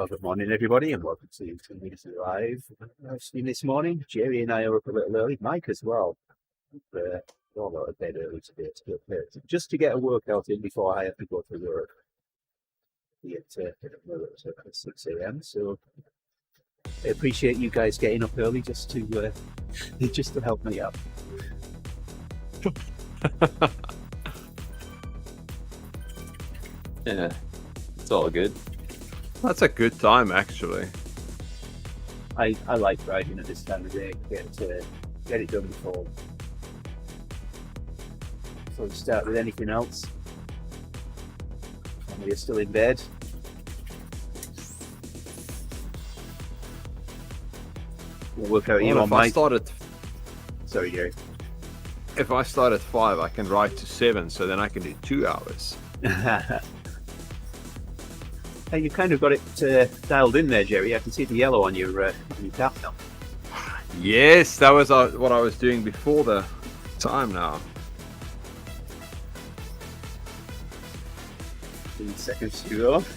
Well, good morning, everybody, and welcome to TeamODZ Live. I've seen this morning. Gerrie and I are up a little early. Mike as well. We're all out of bed early today to get there, just to get a workout in before I have to go to work. At 6 a.m. So I appreciate you guys getting up early just to help me out. Yeah, it's all good. That's a good time, actually. I like riding at this time of day. Get it done before we start with anything else. And we're still in bed. We'll work out you on Mike. Sorry, Gerrie. If I start at 5, I can ride to 7, so then I can do 2 hours. Hey, you've kind of got it dialed in there, Gerrie. I can see the yellow on your cap now. Yes, that was what I was doing before the time now. 3 seconds to go. Get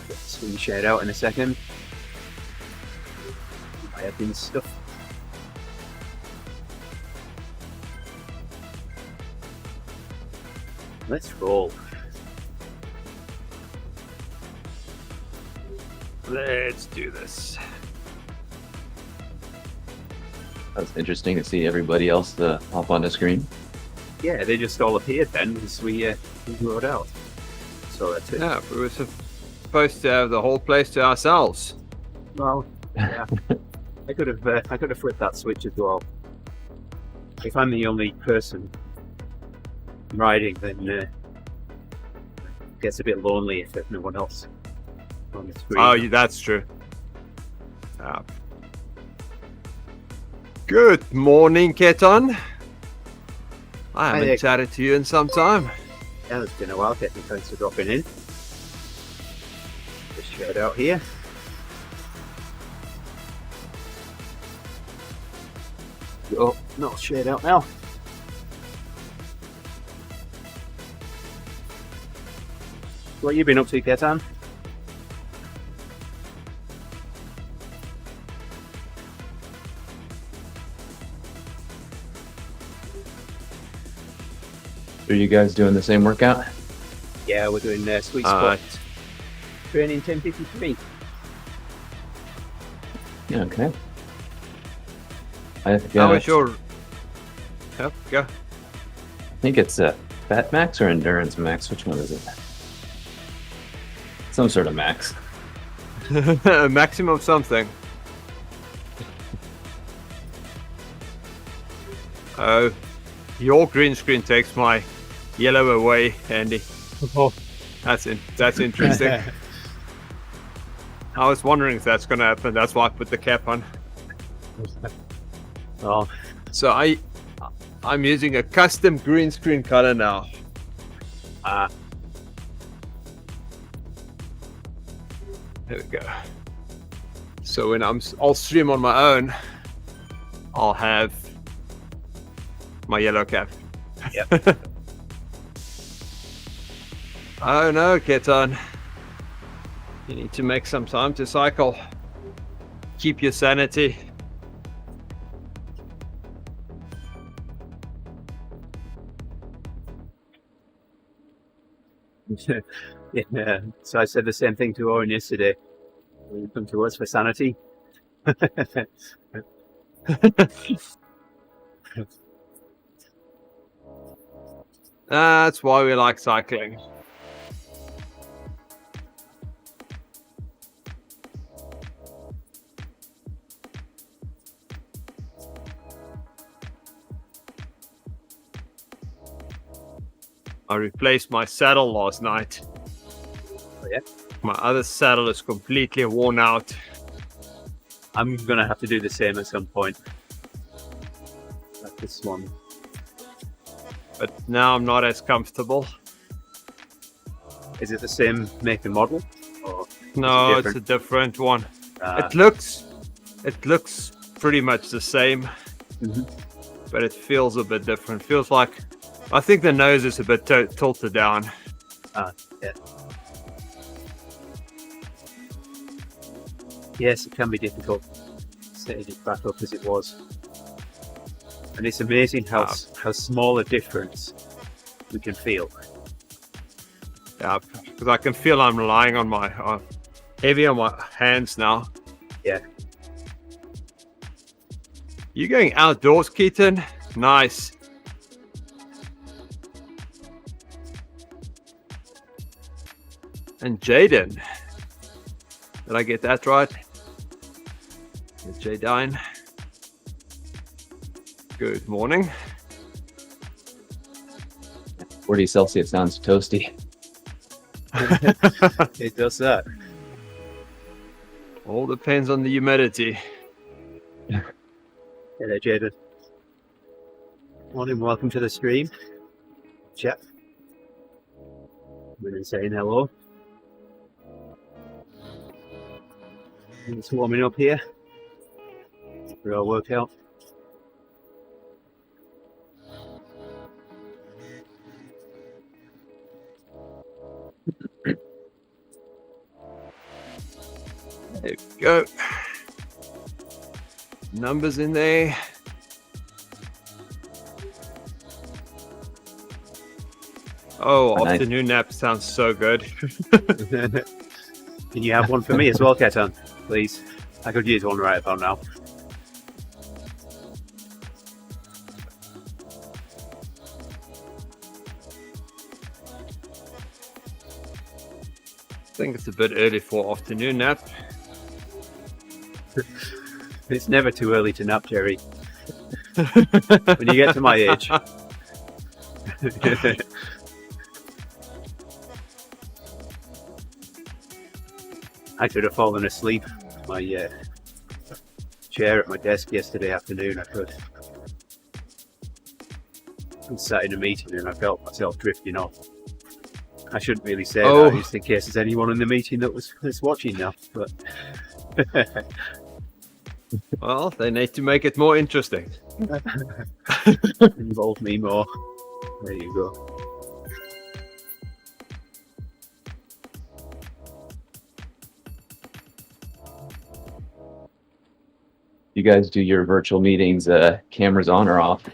the screen shared out in a second. I have been stuff. Let's roll. Let's do this. That's interesting to see everybody else hop on the screen. Yeah, they just all appeared then as we rode out. So that's it. Yeah, we were supposed to have the whole place to ourselves. Well, yeah. I could have flipped that switch as well. If I'm the only person riding, then it gets a bit lonely if there's no one else on the screen. Oh, that's true. Good morning, Keton. I haven't chatted to you in some time. Yeah, it's been a while. Keton, thanks for dropping in. Just shared out here. Oh, not shared out now. What you been up to, Ketan? Are you guys doing the same workout? Yeah, we're doing sweet spot training 1053. Yeah, okay. How was your... Yep, go. I think it's Fat Max or Endurance Max. Which one is it? Some sort of max. Maximum something. Oh, your green screen takes my yellow away, Andy. Oh, that's interesting. I was wondering if that's going to happen. That's why I put the cap on. oh. So I'm using a custom green screen color now. There we go. So when I'll stream on my own, I'll have my yellow cap. Yep. Oh no, Ketan. You need to make some time to cycle. Keep your sanity. Yeah. So I said the same thing to Owen yesterday. Will you come to us for sanity? That's why we like cycling. I replaced my saddle last night. Oh, yeah? My other saddle is completely worn out. I'm going to have to do the same at some point. Like this one. But now I'm not as comfortable. Is it the same make and model? Or no, it's a different one. It looks pretty much the same, but it feels a bit different. Feels like, I think the nose is a bit tilted down. Yeah. Yes, it can be difficult setting it back up as it was. And it's amazing how small a difference we can feel. Yeah, because I can feel I'm relying on my heavy on my hands now. Yeah. You going outdoors, Keaton? Nice. And Jaden. Did I get that right? Jaden. Good morning. 40 Celsius sounds toasty. It does that. All depends on the humidity. Hello, Jaden. Morning, welcome to the stream. Chat. We're saying hello. It's warming up here for our workout. There we go. Numbers in there. Oh, Oh, nice. afternoon nap sounds so good. Can you have one for me as well, Ketan? Please. I could use one right about now. I think it's a bit early for afternoon nap. It's never too early to nap, Gerrie. When you get to my age. I could have fallen asleep in my chair at my desk yesterday afternoon. I was sat in a meeting and I felt myself drifting off. I shouldn't really say that, just in case there's anyone in the meeting that's watching now. But Well, they need to make it more interesting. involve me more. There you go. You guys do your virtual meetings, cameras on or off?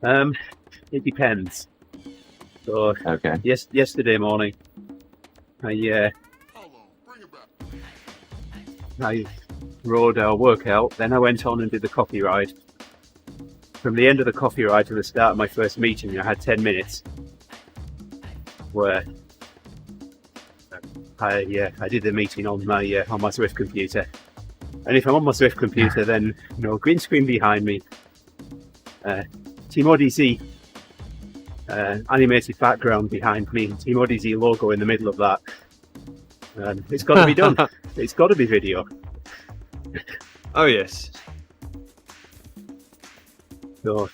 It depends. So Okay. yesterday morning, I rode our workout. Then I went on and did the coffee ride. From the end of the coffee ride to the start of my first meeting, I had 10 minutes where I did the meeting on my Swift computer. And if I'm on my Swift computer, then green screen behind me, TeamODZ animated background behind me, TeamODZ logo in the middle of that. It's got to be done. It's got to be video. Oh yes. So,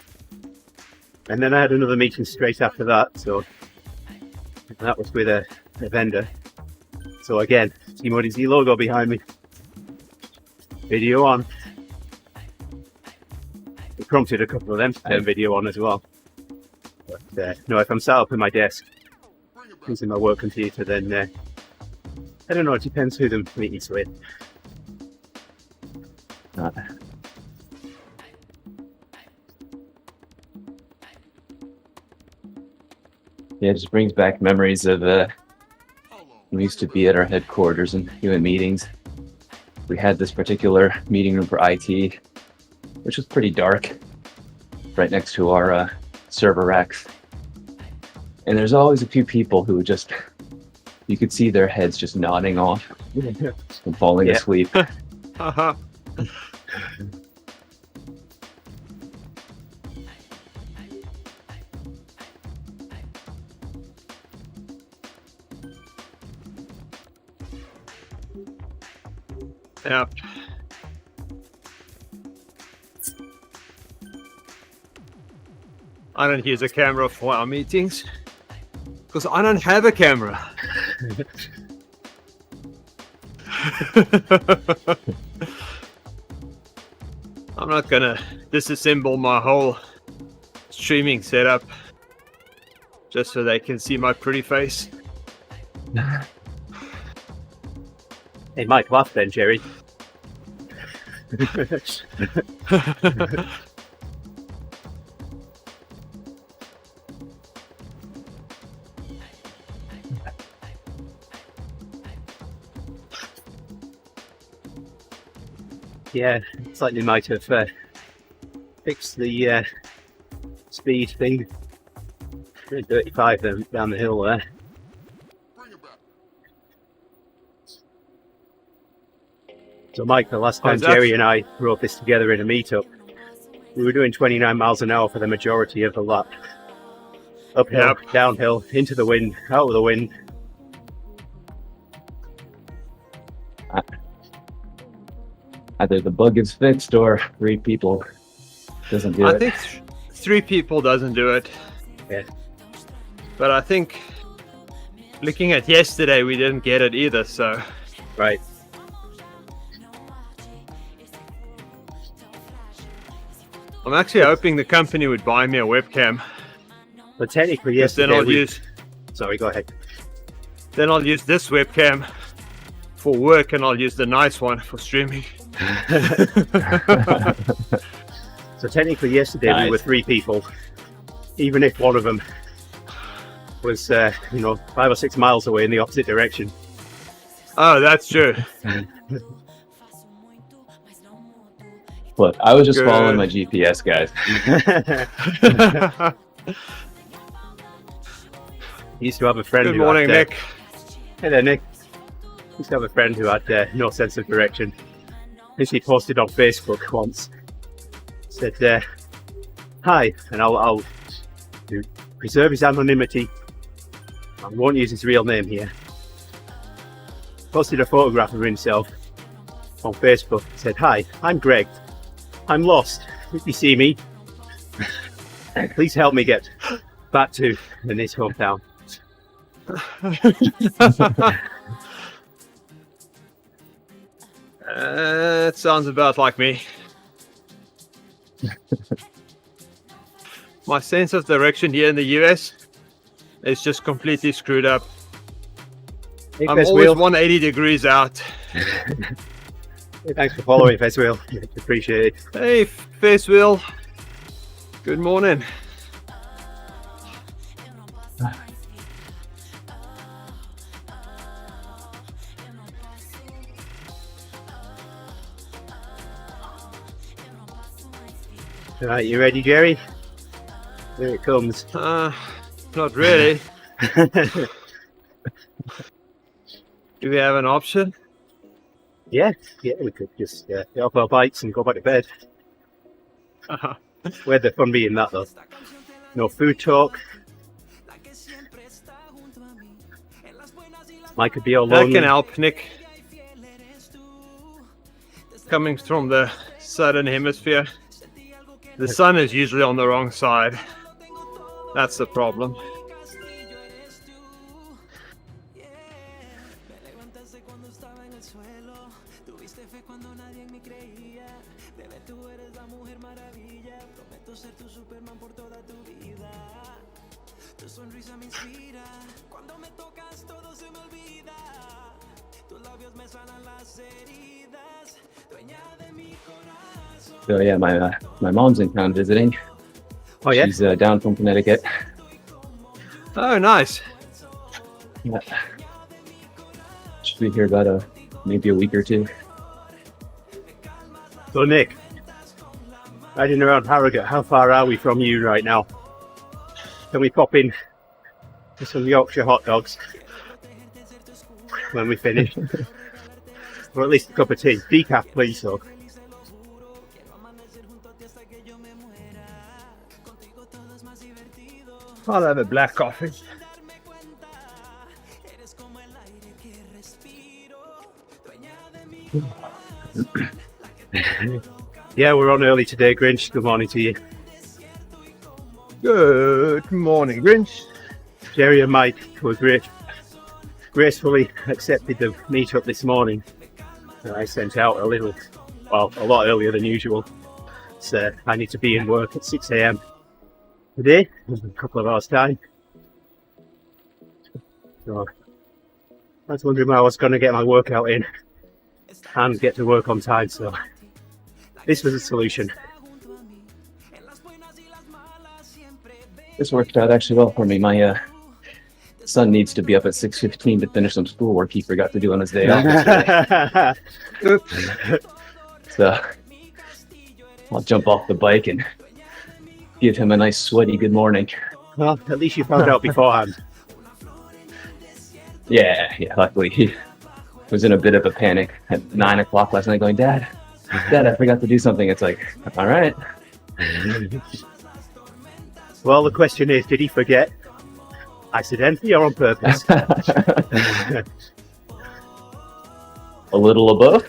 and then I had another meeting straight after that. So that was with a vendor. So again, TeamODZ logo behind me. Video on. It prompted a couple of them to turn video on as well. But no, if I'm sat up at my desk using my work computer, then I don't know. It depends who the meeting's with. Yeah, it just brings back memories of we used to be at our headquarters and doing meetings. We had this particular meeting room for IT, which was pretty dark, right next to our server racks. And there's always a few people who just, you could see their heads just nodding off and falling asleep. Yeah. I don't use a camera for our meetings because I don't have a camera. I'm not gonna disassemble my whole streaming setup just so they can see my pretty face. Hey, Mike, laugh then, Gerrie. Yeah, it's like they might have fixed the speed thing. 35 down the hill there. So Mike, the last time Gerrie and I wrote this together in a meetup, we were doing 29 miles an hour for the majority of the lap. Uphill, downhill, into the wind, out of the wind. Either the bug is fixed or 3 people doesn't do it. I think 3 people doesn't do it. Yeah. But I think looking at yesterday, we didn't get it either, so. Right. I'm actually hoping the company would buy me a webcam. But technically, yes. Then I'll use. Sorry, go ahead. Then I'll use this webcam for work, and I'll use the nice one for streaming. So technically, yesterday we were 3 people, even if one of them was, 5 or 6 miles away in the opposite direction. Oh, that's true. Look, I was just following my GPS, guys. Used to have a friend. Good morning, Nick. Hey there, Nick. Used to have a friend who had no sense of direction. And she posted on Facebook once. Said, "Hi," and I'll preserve his anonymity. I won't use his real name here. Posted a photograph of himself on Facebook. Said, "Hi, I'm Greg. I'm lost. If you see me, please help me get back to his hometown." It sounds about like me. My sense of direction here in the US is just completely screwed up. Hey, I'm always 180 degrees out. Hey, thanks for following, Feswheel. Appreciate it. Hey, Facewheel. Good morning. All right, you ready, Gerrie? Here it comes. Not really. Do we have an option? Yeah, we could just get off our bikes and go back to bed. Where'd the fun be in that, though? No food talk. Mike could be all lonely. That can help, Nick. Coming from the southern hemisphere, the sun is usually on the wrong side. That's the problem. So yeah, my mom's in town visiting. Oh yeah? She's down from Connecticut. Oh, nice. Yeah. Should be here about maybe a week or 2. So Nick, riding around Harrogate, how far are we from you right now? Can we pop in for some Yorkshire hot dogs when we finish? Or at least a cup of tea. Decaf, please, so. I'll have a black coffee. Yeah, we're on early today, Grinch. Good morning to you. Good morning, Grinch. Gerrie and Mike were gracefully accepted the meetup this morning. I sent out a lot earlier than usual. So I need to be in work at 6 a.m. today, in a couple of hours' time. So I was wondering when I was going to get my workout in. and get to work on time. So this was a solution. This worked out actually well for me. My son needs to be up at 6:15 to finish some schoolwork he forgot to do on his day off yesterday. So I'll jump off the bike and give him a nice sweaty good morning. Well, at least you found out beforehand. Yeah, luckily he was in a bit of a panic at 9 o'clock last night going, Dad, I forgot to do something. It's like, all right. Well, the question is, did he forget accidentally or on purpose? A little of both.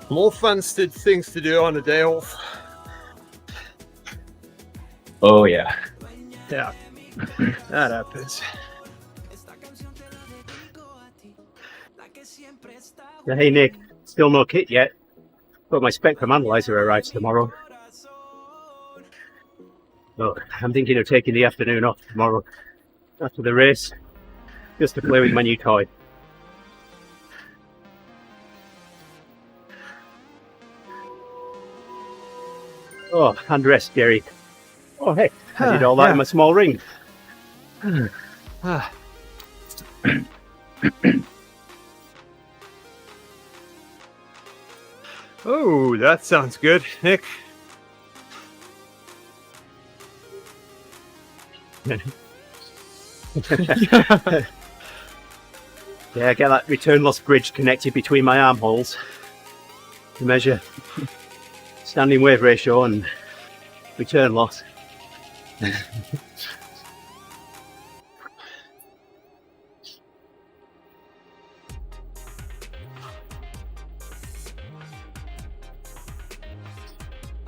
More fun things to do on a day off. Oh, yeah. Yeah, that happens. Hey, Nick, still no kit yet, but my spectrum analyzer arrives tomorrow. So I'm thinking of taking the afternoon off tomorrow after the race, just to play with my new toy. Oh, hand rest, Gerrie. Oh, hey, I did all that in my small ring. Oh, that sounds good, Nick. Yeah, get that return loss bridge connected between my armholes to measure standing wave ratio and return loss.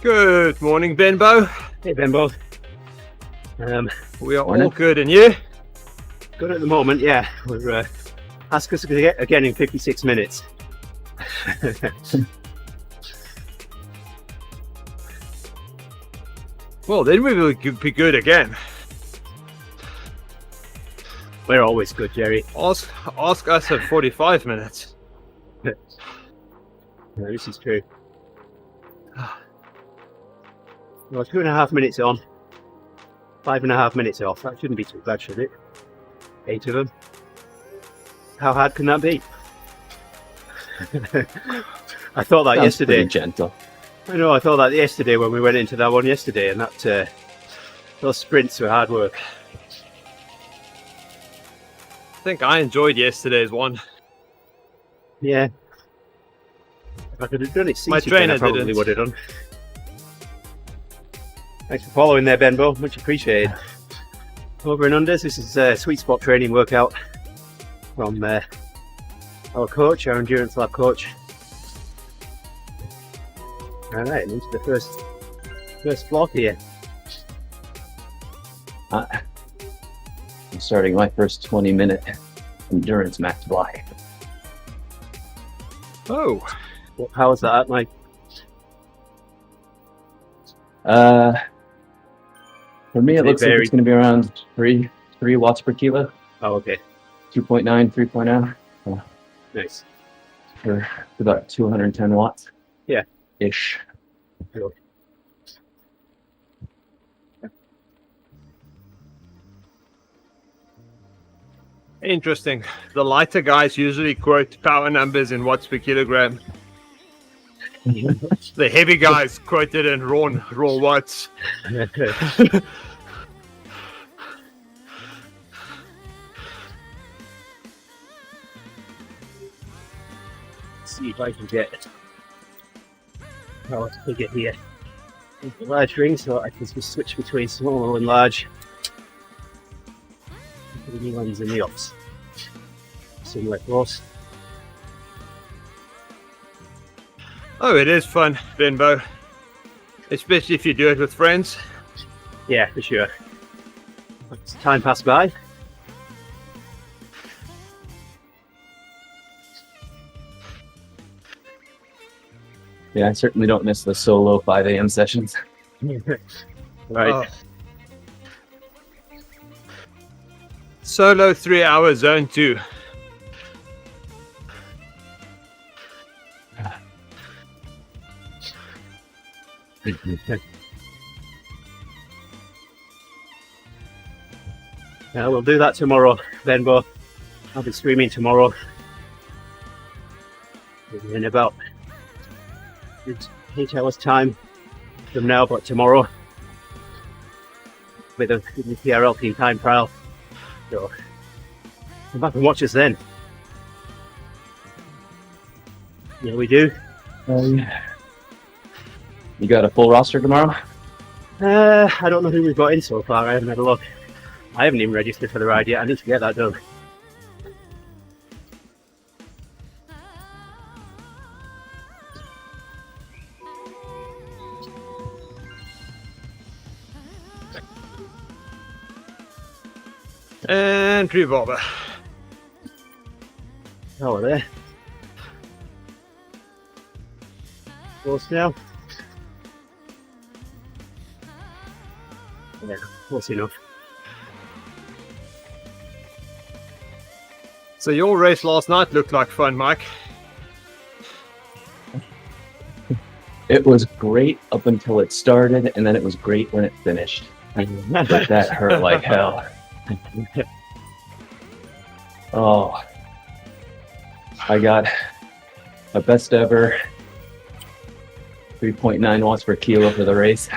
Good morning, Benbow. Hey, Benbow. We are Morning. all good, and you? Good at the moment, yeah. We're ask us again in 56 minutes. Well, then we will be good again. We're always good, Gerrie. Ask us at 45 minutes. Yeah, this is true. Well, 2.5 minutes on, 5.5 minutes off. That shouldn't be too bad, should it? 8 of them. How hard can that be? I thought that Sounds yesterday. pretty gentle. I know, I thought that yesterday when we went into that one yesterday, and that those sprints were hard work. I think I enjoyed yesterday's one. Yeah. If I could have done it My seated, then trainer I probably didn't. would have done. Thanks for following there, Benbow. Much appreciated. Over and unders, this is a sweet spot training workout from our coach, our endurance lab coach. All right, into the first block here. I'm starting my first 20-minute endurance max block. Oh, How is that, Mike? For me, it It looks like varied. it's going to be around 3 watts per kilo, Oh, okay. 2.9, 3.0 Nice. for about 210 watts. Yeah. Ish. Cool. interesting. The lighter guys usually quote power numbers in watts per kilogram. The heavy guys quote it in raw watts. See if I can get let's figure here. The large ring, so I can just switch between small and large. The new ones in the ops. Similar course. Oh, it is fun, Benbow. Especially if you do it with friends. Yeah, for sure. As time passed by. Yeah, I certainly don't miss the solo 5 a.m. sessions. Right. Oh, Solo 3 hour zone 2. Yeah, we'll do that tomorrow, then, but I'll be streaming tomorrow in about 8 hours time from now, but tomorrow with the TRL team time trial. So come back and watch us then. Yeah, we do. You got a full roster tomorrow? I don't know who we've got in so far. I haven't had a look. I haven't even registered for the ride yet. I need to get that done. And revolver. Oh, there. Close now. Yeah, close enough. So your race last night looked like fun, Mike. It was great up until it started, and then it was great when it finished. But that hurt like hell. Oh, I got a best ever 3.9 watts per kilo for the race.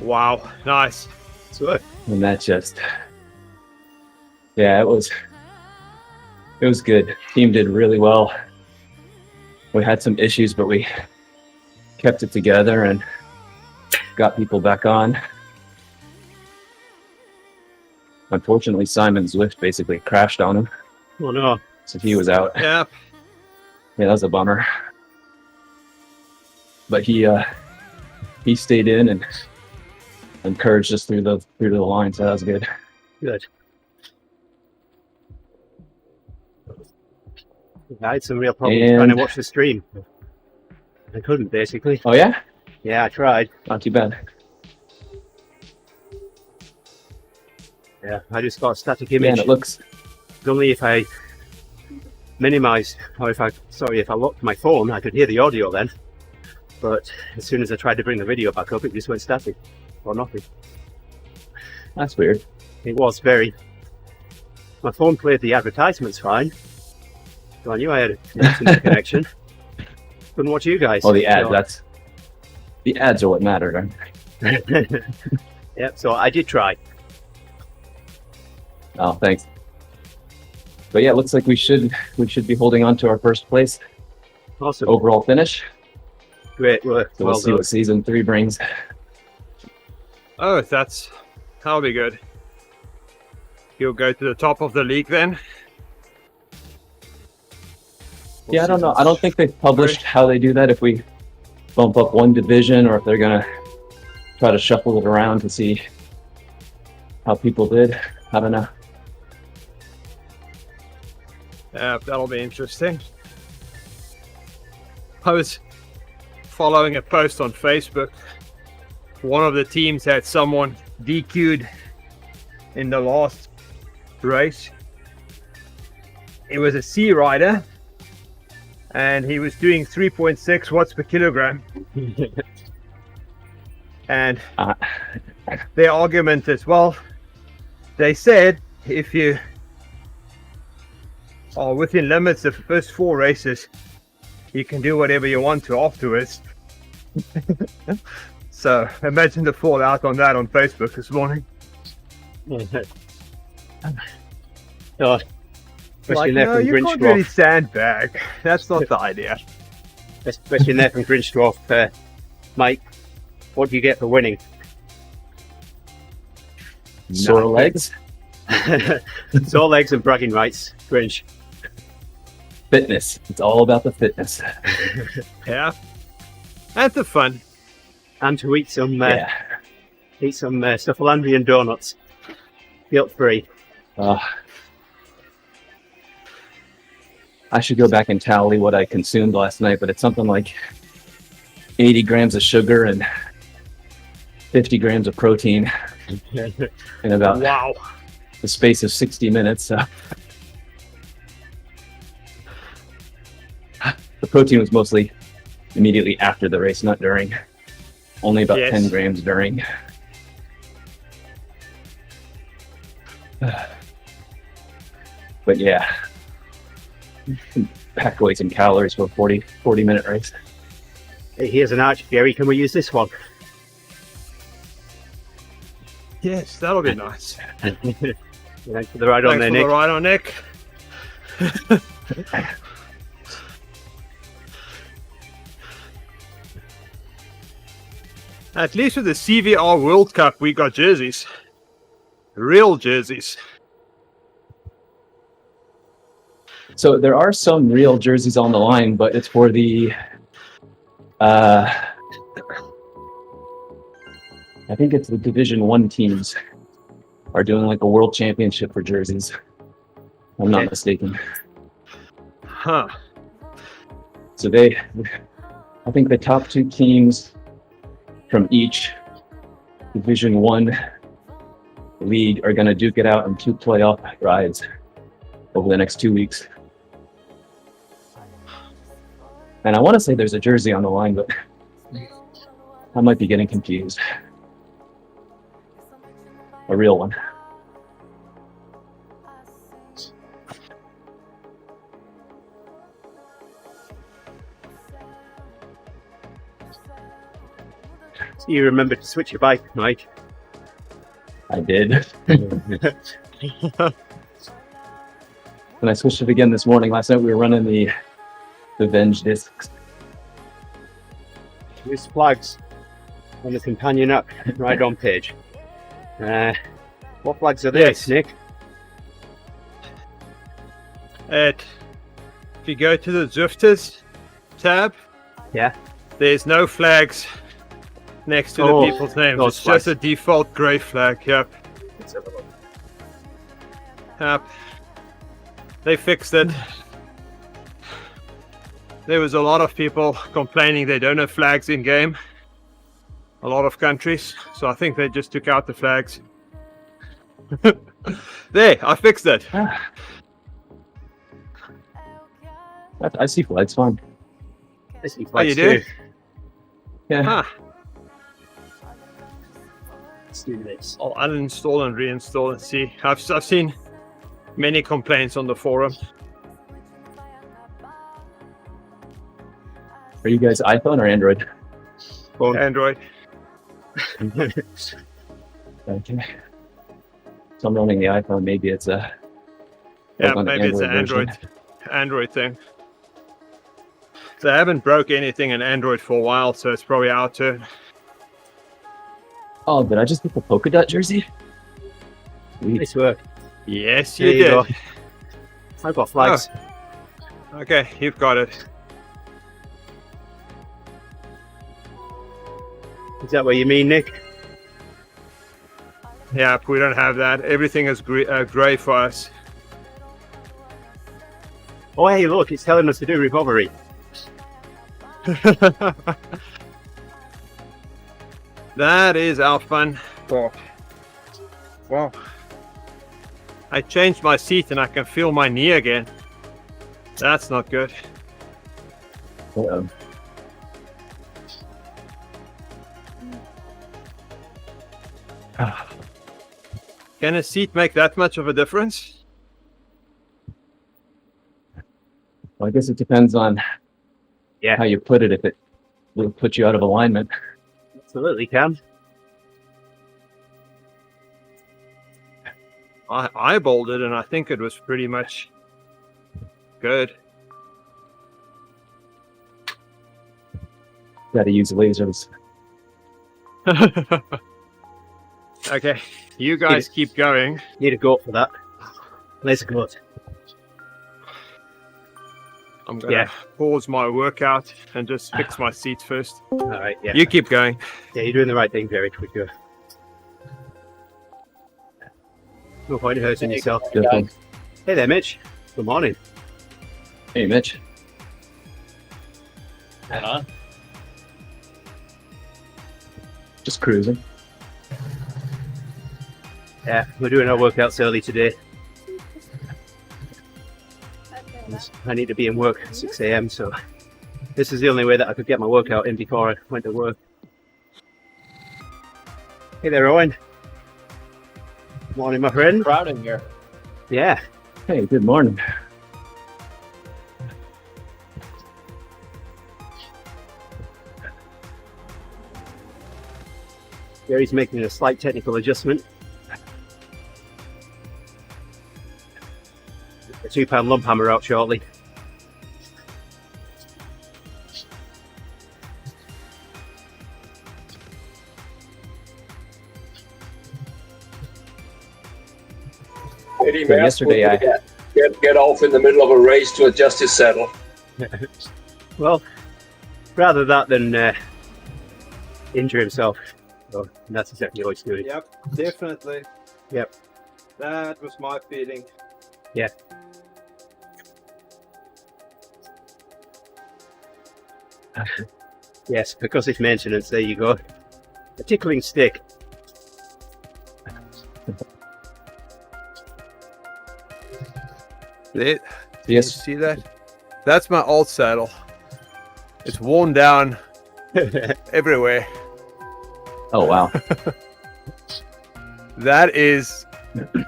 Wow, nice. So, And that just, yeah, it was good. Team did really well. We had some issues, but we kept it together and got people back on. Unfortunately, Simon Zwift basically crashed on him, oh no. so he was out. Yeah. Yeah, that was a bummer. But he stayed in and encouraged us through the line, so that was good. Good. I had some real problems trying to watch the stream. I couldn't, basically. Oh yeah? Yeah, I tried. Not too bad. Yeah, I just got a static Yeah, image. and it looks, Only if I minimized, or if I locked my phone, I could hear the audio then. But as soon as I tried to bring the video back up, it just went static, or nothing. that's weird. It was very... My phone played the advertisements fine, so I knew I had an internet connection. Couldn't watch you guys. Oh, the ads, So- the ads are what matter. Yeah, so I did try. Oh, thanks. But yeah, it looks like we should be holding on to our first place Awesome. overall finish. Great work. So we'll see what season 3 brings. Oh, that'll be good. You'll go to the top of the league then? Yeah, I don't know. I don't think they've published how they do that, if we bump up one division or if they're gonna try to shuffle it around to see how people did. I don't know. Yeah, that'll be interesting. I was following a post on Facebook. One of the teams had someone DQ'd in the last race. It was a C rider, and he was doing 3.6 watts per kilogram. And their argument is, well, they said if you are within limits of the first 4 races, you can do whatever you want to afterwards. So imagine the fallout on that on Facebook this morning. Oh, Like, there no, from you Grinch can't really Dwarf. sandbag. That's not the idea. Question there from Grinch Dwarf. Mike, what do you get for winning? Sore legs, Sore legs and bragging rights, Grinch. fitness. It's all about the fitness. Yeah. And the fun. And to eat some Yeah. Stufflandrian donuts, guilt-free. I should go back and tally what I consumed last night, but it's something like 80 grams of sugar and 50 grams of protein in about Wow. the space of 60 minutes. So the protein was mostly immediately after the race, not during. Only about 10 grams during. But yeah, pack away some calories for a 40-minute race. Hey, here's an arch, Gerrie. Can we use this one? Yes, that'll be nice. Thanks for the ride on there, Nick. The ride on Nick. At least with the CVR World Cup, we got jerseys. Real jerseys. So there are some real jerseys on the line, but it's for the I think it's the Division 1 teams are doing like a world championship for jerseys. I'm not mistaken. Huh. So I think the top 2 teams from each Division 1 league are going to duke it out in 2 playoff rides over the next 2 weeks. And I want to say there's a jersey on the line, but I might be getting confused. A real one. So you remember to switch your bike, Mike? I did. And I switched it again this morning. Last night we were running the Venge discs. Use flags on the companion app right on page. What flags are there, Nick? If you go to the Zwifters tab, there's no flags next to the people's names. It's just a default grey flag. Yep. They fixed it. There was a lot of people complaining they don't have flags in game. A lot of countries. So I think they just took out the flags. There, I fixed it. I see flags, fine. I see flags you do? too. Yeah. Huh. Let's do this. I'll uninstall and reinstall and see. I've seen many complaints on the forum. Are you guys iPhone or Android? Phone. Android. Okay. So I'm running the iPhone. Maybe it's a. Yeah, on the maybe it's an version. Android thing. So I haven't broke anything in Android for a while, so it's probably our turn. Oh, did I just get the polka dot jersey? Sweet. Nice work. Yes, There you you did. go. I've got flags. Okay, you've got it. Is that what you mean, Nick? Yeah, we don't have that. Everything is grey for us. Oh, hey, look, it's telling us to do recovery. That is our fun. Oh. Wow. I changed my seat and I can feel my knee again. That's not good. Can a seat make that much of a difference? Well, I guess it depends on Yeah. how you put it. If it will put you out of alignment. Absolutely can. I eyeballed it and I think it was pretty much good. Got to use lasers. Okay, you guys keep going. Need a goat for that. Let's go. I'm gonna pause my workout and just fix my seat first. All right, yeah. You keep going. Yeah, you're doing the right thing, Gerrie. Good go. No point in hurting yourself. Good thing. Hey there, Mitch. Good morning. Hey, Mitch. Just cruising. Yeah, we're doing our workouts early today. I need to be in work at 6 a.m. so this is the only way that I could get my workout in before I went to work. Hey there, Owen. Morning, my friend. Crowd in here. Yeah. Hey, good morning. Gerrie's making a slight technical adjustment. A 2-pound lump hammer out shortly. Eddie So Mass yesterday would get off in the middle of a race to adjust his saddle. Well, rather that than injure himself. So that's exactly what he's doing. Yep, definitely. Yep. That was my feeling. Yeah. Yes, because it's maintenance, there you go. A tickling stick. Can you Yes. see that? That's my old saddle. It's worn down everywhere. Oh, wow. That is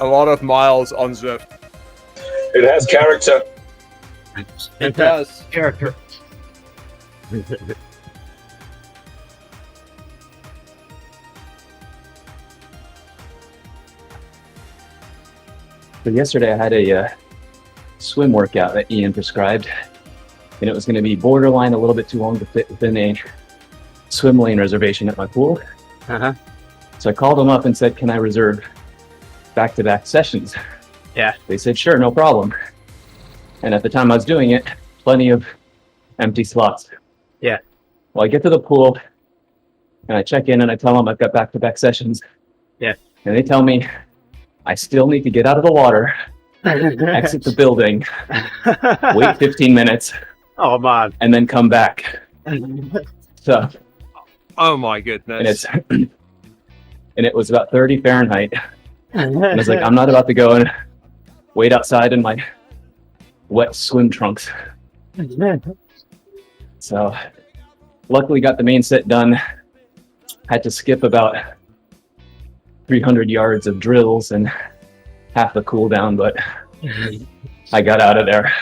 a lot of miles on Zwift. It has character. It does. Character. So yesterday I had a swim workout that Ian prescribed, and it was going to be borderline a little bit too long to fit within a swim lane reservation at my pool. Uh-huh. So I called them up and said, can I reserve back-to-back sessions? Yeah. They said, sure, no problem. And at the time I was doing it, plenty of empty slots. Yeah. Well, I get to the pool and I check in and I tell them I've got back-to-back sessions. Yeah. And they tell me I still need to get out of the water, exit the building, wait 15 minutes, Oh man. and then come back. So, Oh my and goodness. it's and it was about 30 Fahrenheit. And I was like, I'm not about to go and wait outside in my wet swim trunks. So luckily got the main set done. Had to skip about 300 yards of drills and half the cool down, but I got out of there.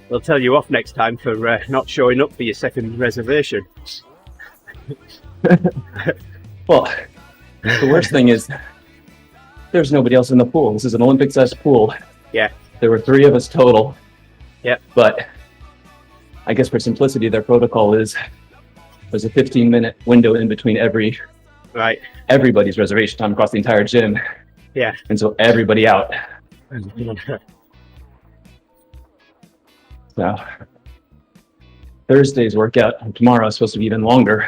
They'll tell you off next time for not showing up for your second reservation. Well, the worst thing is there's nobody else in the pool. This is an Olympic-sized pool. Yeah. There were 3 of us total. Yep. But I guess for simplicity, their protocol is there's a 15-minute window in between Right. everybody's reservation time across the entire gym. Yeah. And so everybody out. So Thursday's workout and tomorrow is supposed to be even longer.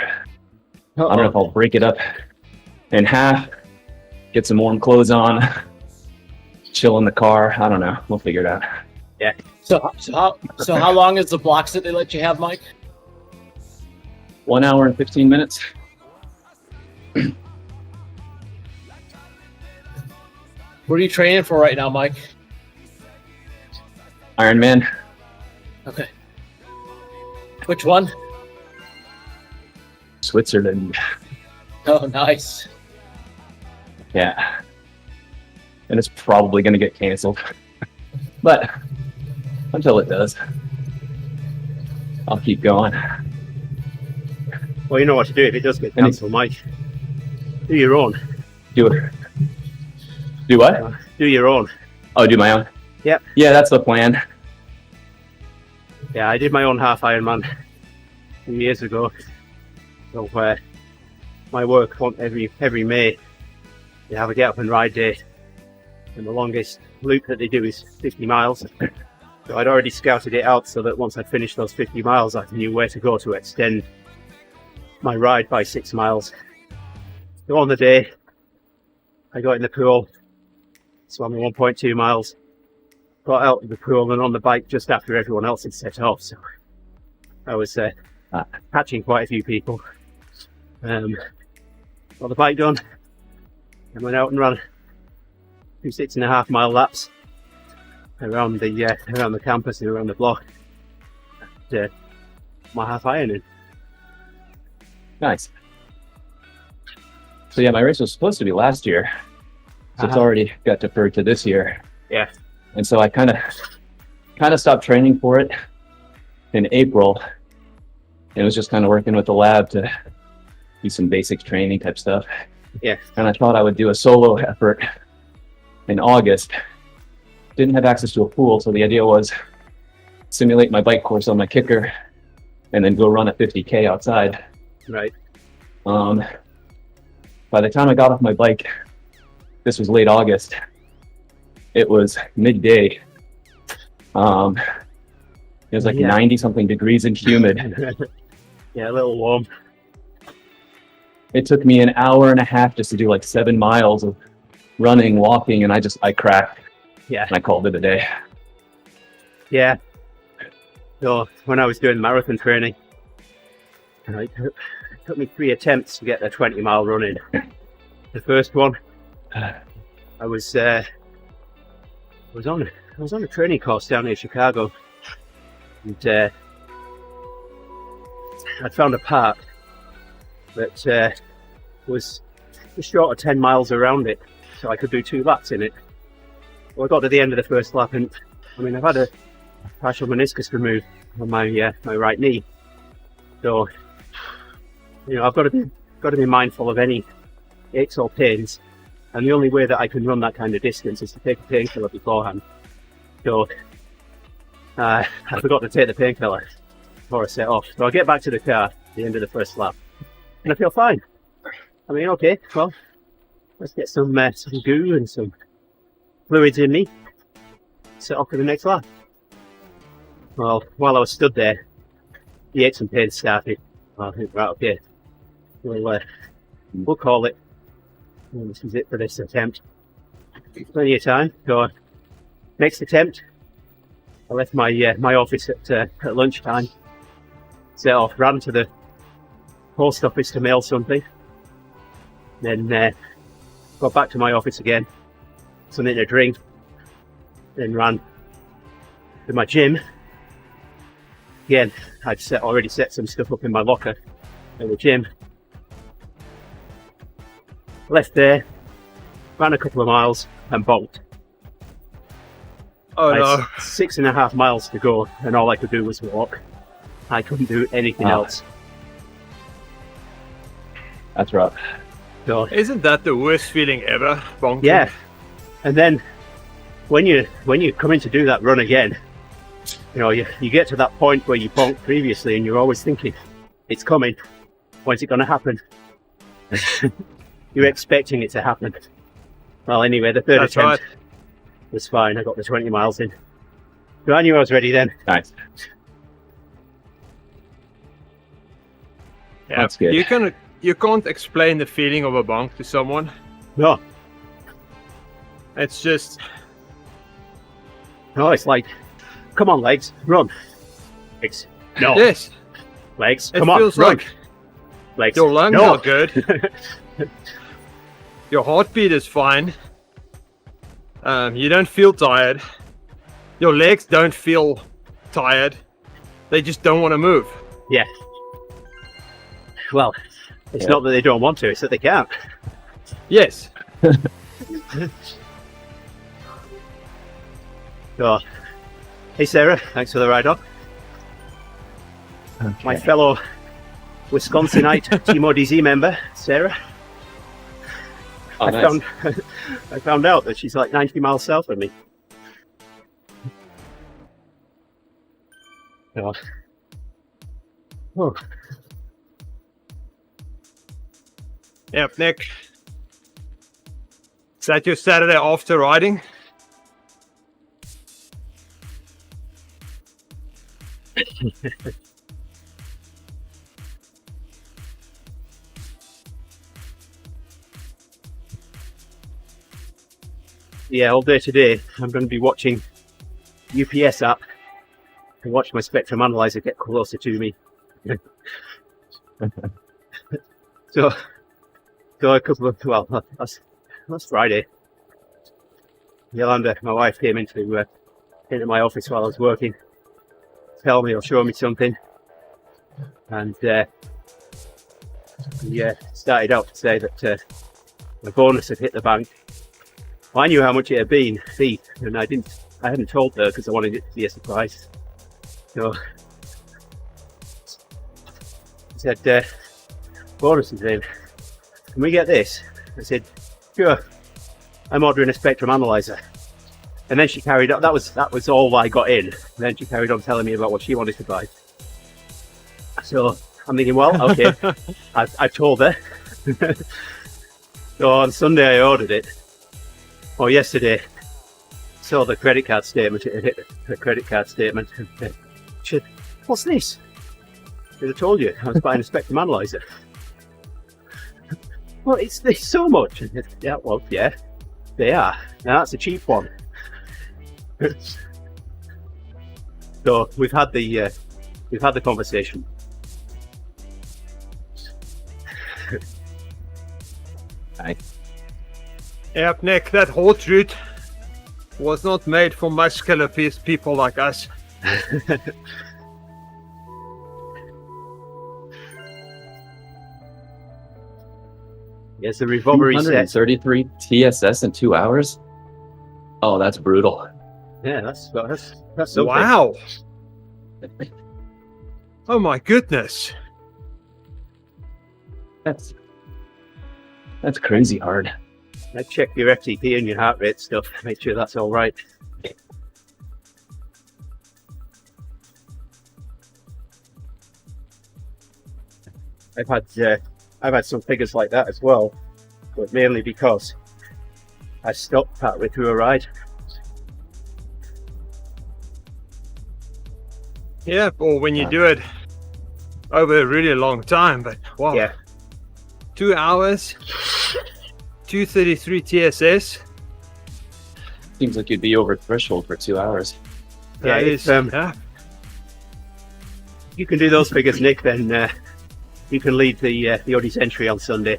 I don't know if I'll break it up in half, get some warm clothes on, chill in the car. I don't know. We'll figure it out. So how long is the blocks that they let you have, Mike? 1 hour and 15 minutes. What are you training for right now, Mike? Ironman. Okay. Which one? Switzerland. Oh, nice. Yeah. And it's probably going to get canceled. But until it does, I'll keep going. Well, you know what to do if it does get cancelled, Mike. Do your own. Do it. Do what? Do your own. Oh, do my own? Yep. Yeah, that's the plan. Yeah, I did my own half Ironman a few years ago. So my work every May, they have a get up and ride day, and the longest loop that they do is 50 miles. So I'd already scouted it out so that once I'd finished those 50 miles, I knew where to go to extend my ride by 6 miles. So on the day, I got in the pool, swam 1.2 miles, got out of the pool and on the bike just after everyone else had set off. So I was catching quite a few people. got the bike done, and went out and ran 2 6.5 mile laps around the campus and around the block. And, my half iron. Nice. So yeah, my race was supposed to be last year, so it's already got deferred to this year. Yeah. And so I kind of stopped training for it in April. It was just kind of working with the lab to do some basic training type stuff. Yeah. And I thought I would do a solo effort in August. Didn't have access to a pool, so the idea was simulate my bike course on my kicker and then go run a 50K outside. Right. By the time I got off my bike, this was late August, it was midday. It was like 90 something degrees and humid. Yeah, a little warm. It took me an hour and a half just to do like 7 miles of running, walking, and I cracked. Yeah. And I called it a day. Yeah. So when I was doing marathon training, it took me 3 attempts to get a 20-mile run in. The first one, I was on a training course down near Chicago, and I'd found a park that was just short of 10 miles around it, so I could do 2 laps in it. Well, I got to the end of the first lap, and I mean, I've had a partial meniscus removed on my right knee, so I've got to be mindful of any aches or pains, and the only way that I can run that kind of distance is to take a painkiller beforehand. So I forgot to take the painkiller before I set off. So I get back to the car at the end of the first lap, and I feel fine. I mean, okay, well, let's get some goo and some fluids in me, set off for the next lap. Well, while I was stood there, the aches and pains started. I think, right, okay, we'll call it. Well, this is it for this attempt. Plenty of time. So, next attempt, I left my office at lunchtime. Set off, ran to the post office to mail something. Then got back to my office again, something to drink. Then ran to my gym. Again, I'd already set some stuff up in my locker at the gym. Left there, ran a couple of miles and bonked. Oh I no. had 6.5 miles to go, and all I could do was walk. I couldn't do anything else. That's rough. So, Isn't that the worst feeling ever, bonking? yeah, and then when you come in to do that run again, you get to that point where you bonked previously, and you're always thinking, it's coming. When's it going to happen? You're expecting it to happen. Well, anyway, the third That's attempt right. was fine. I got the 20 miles in. So I knew I was ready then. Nice. Yeah. That's good. You can't explain the feeling of a bonk to someone. No, It's just it's like, come on, legs, run. Legs, no. yes. Legs, It come on, feels run. like Legs, your lungs no. are good. Your heartbeat is fine. You don't feel tired. Your legs don't feel tired. They just don't want to move. Yeah. Well, it's not that they don't want to, it's that they can't. Yes. So, hey Sarah, thanks for the ride up. My fellow Wisconsinite TeamODZ member, Sarah. Oh, nice. I found out that she's like 90 miles south of me. So, oh. Yep, Nick. Is that your Saturday after riding? Yeah, all day today I'm going to be watching UPS app and watch my spectrum analyzer get closer to me. So So a couple of, well, that's Friday. Yolanda, my wife, came into my office while I was working, tell me or show me something, and started out to say that my bonus had hit the bank. Well, I knew how much it had been, and I hadn't told her because I wanted it to be a surprise. So I said, bonus is in. Can we get this? I said, sure. I'm ordering a spectrum analyzer. And then she carried on. That was all I got in. And then she carried on telling me about what she wanted to buy. So I'm thinking, well, okay, I've told her. So on Sunday I ordered it. Or yesterday, saw the credit card statement. It hit the credit card statement. And she said, what's this? I told you I was buying a spectrum analyzer. Well, it's so much. Yeah, well, yeah, they are. Now that's a cheap one. So we've had the conversation. Yep, Nick, that horse route was not made for muscular people like us. Yes, the recovery set. 133 TSS in 2 hours. Oh, that's brutal. Yeah, that's something. Wow. Oh my goodness. That's crazy hard. I check your FTP and your heart rate stuff. Make sure that's all right. I've had some figures like that as well, but mainly because I stopped partway through a ride. Yeah, or when you do it over a really long time, but wow. Yeah. 2 hours, 233 TSS. Seems like you'd be over threshold for 2 hours. That is, yeah. You can do those figures, Nick, then you can lead the TeamODZ entry on Sunday.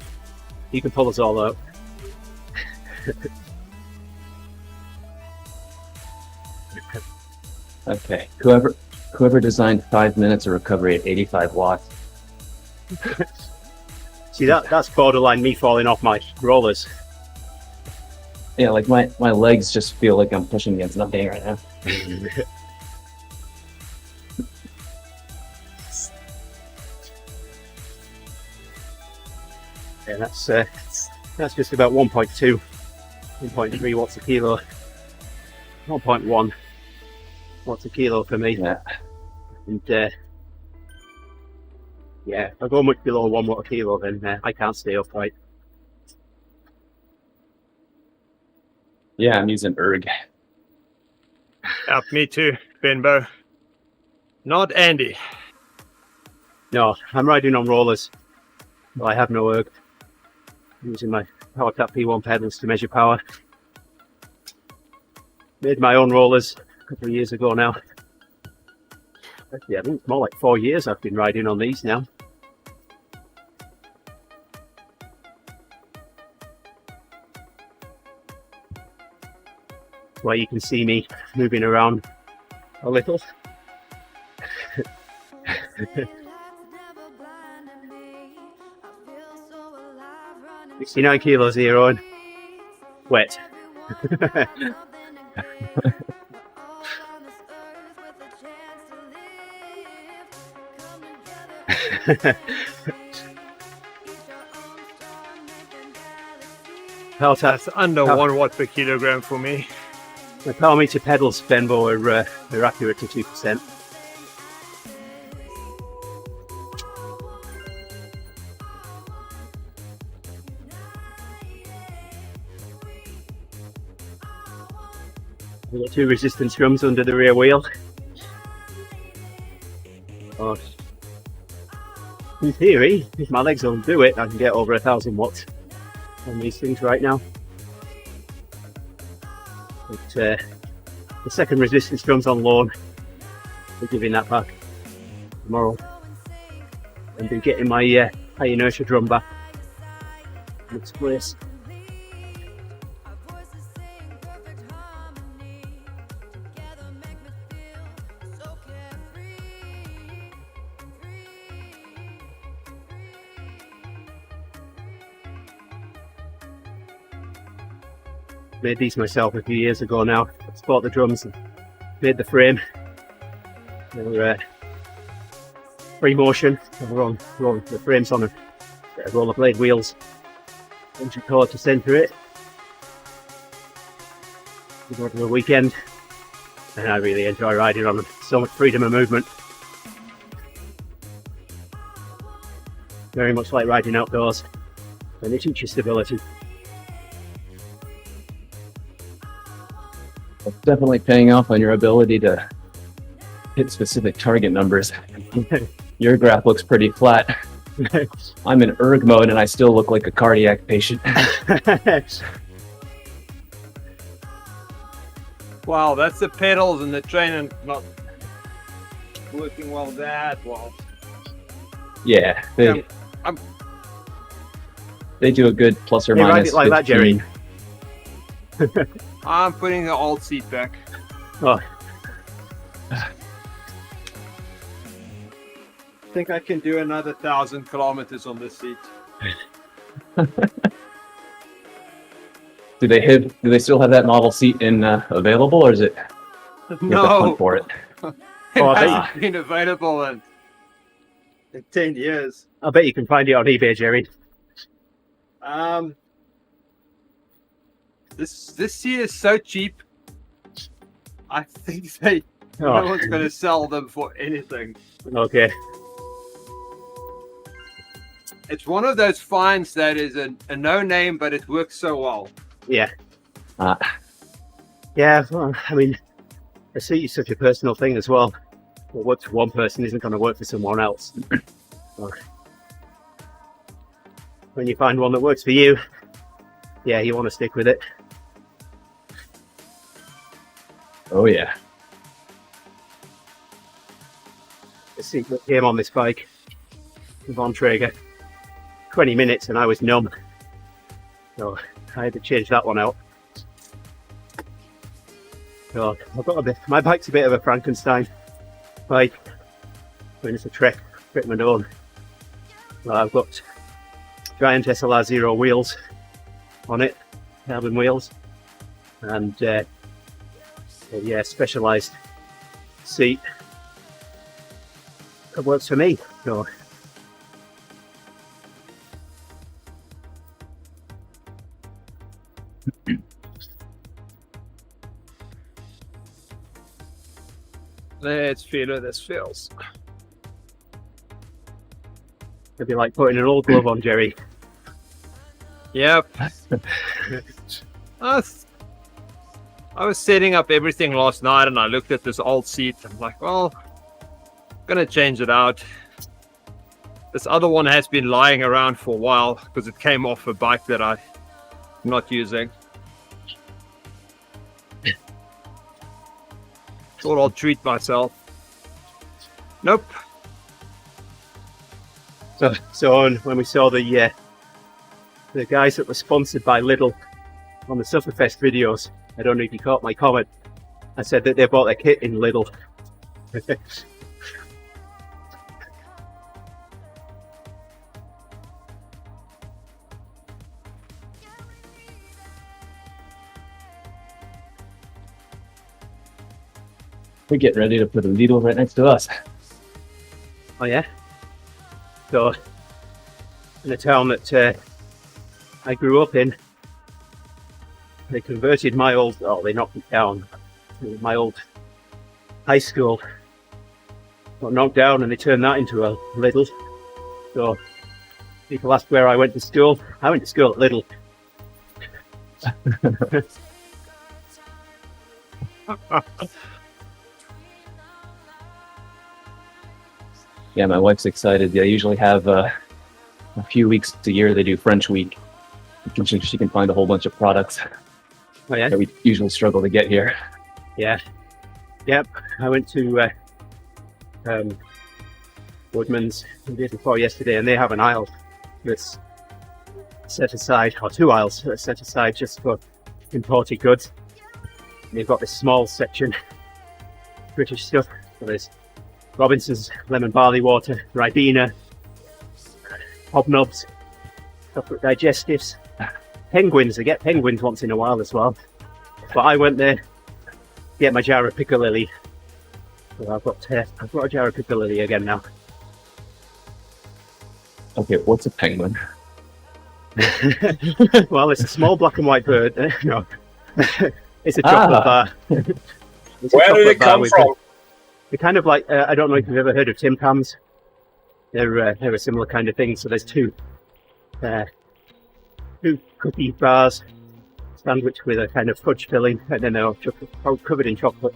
You can pull us all out. Okay. Whoever designed 5 minutes of recovery at 85 watts. See, that's borderline me falling off my rollers. Yeah, like my legs just feel like I'm pushing against nothing right now. Yeah, that's just about 1.2, 1.3 watts a kilo. 1.1 watts a kilo for me. Yeah. And yeah, if I go much below 1 watt a kilo, then I can't stay upright. Yeah, I'm using erg. Yep, me too, Benbow. Not Andy. No, I'm riding on rollers. Well, I have no erg. I'm using my PowerTap P1 pedals to measure power. Made my own rollers a couple of years ago now. Actually, I think it's more like 4 years I've been riding on these now. That's why you can see me moving around a little. 69 kilos here on wet. That's under 1 watt per kilogram for me. The power meter pedals, Benbow, are accurate to 2%. We've got 2 resistance drums under the rear wheel. Oh. In theory, if my legs don't do it, I can get over 1,000 watts on these things right now. But the second resistance drum's on loan. We're giving that back tomorrow. And be getting my high inertia drum back. Looks great. Made these myself a few years ago now. I bought the drums and made the frame. They're free motion. We're on the frames on a set of rollerblade wheels. Entry cord to centre it. We go to a weekend, and I really enjoy riding on them. So much freedom of movement. Very much like riding outdoors, and they teach you stability. It's definitely paying off on your ability to hit specific target numbers. Your graph looks pretty flat. I'm in erg mode and I still look like a cardiac patient. Wow, that's the pedals and the trainer not working well that well. Yeah, I'm- they do a good plus or They ride minus it like that, 15. Gerrie. I'm putting the alt seat back. Oh, I think I can do another 1,000 kilometers on this seat. Do they still have that model seat in available, or is it you have to No, hunt for it? it I bet hasn't been available in 10 years. I bet you can find it on eBay, Gerrie. This seat is so cheap. I think no Oh, one's going to sell them for anything. okay. It's one of those finds that is a no name, but it works so well. Yeah. Uh, Yeah, well, I mean, a seat is such a personal thing as well. What works for one person isn't going to work for someone else. So, when you find one that works for you, yeah, you want to stick with it. oh yeah. The seat that came on this bike, the Von Traeger, 20 minutes and I was numb. So I had to change that one out. So I've got my bike's a bit of a Frankenstein bike. When it's a Trek, my own. Well, I've got giant SLR0 wheels on it, carbon wheels, and yeah, specialised seat that works for me. So Let's feel how this feels. it'd be like putting an old glove on, Gerrie. Yep. I was setting up everything last night and I looked at this old seat. I'm like, well, I'm gonna change it out. This other one has been lying around for a while because it came off a bike that I'm not using. Thought I'll treat myself. Nope. So when we saw the guys that were sponsored by Lidl on the Sufferfest videos, I don't know if you caught my comment. I said that they bought their kit in Lidl. We're getting ready to put a Lidl right next to us. Oh yeah. So in a town that I grew up in, they converted my old, they knocked it down. My old high school got knocked down and they turned that into a Lidl. So people ask where I went to school. I went to school at Lidl. Yeah, my wife's excited. They usually have a few weeks a year. They do French Week. She can find a whole bunch of products Oh yeah. that we usually struggle to get here. Yeah. Yep. I went to Woodman's the day before yesterday, and they have an aisle that's set aside, or 2 aisles set aside just for imported goods. And you've got this small section, British stuff. So there's Robinson's lemon barley water, Ribena, hobnobs, chocolate digestives, penguins. I get penguins once in a while as well. But I went there to get my jar of piccalilli. So I've got a jar of piccalilli again now. Okay, what's a penguin? Well, it's a small black and white bird. No, it's a chocolate bar. It's a Where did chocolate it bar come with from? They're kind of like, I don't know if you've ever heard of Tim Tams. They're a similar kind of thing. So there's two cookie bars, sandwiched with a kind of fudge filling, and then they're covered in chocolate.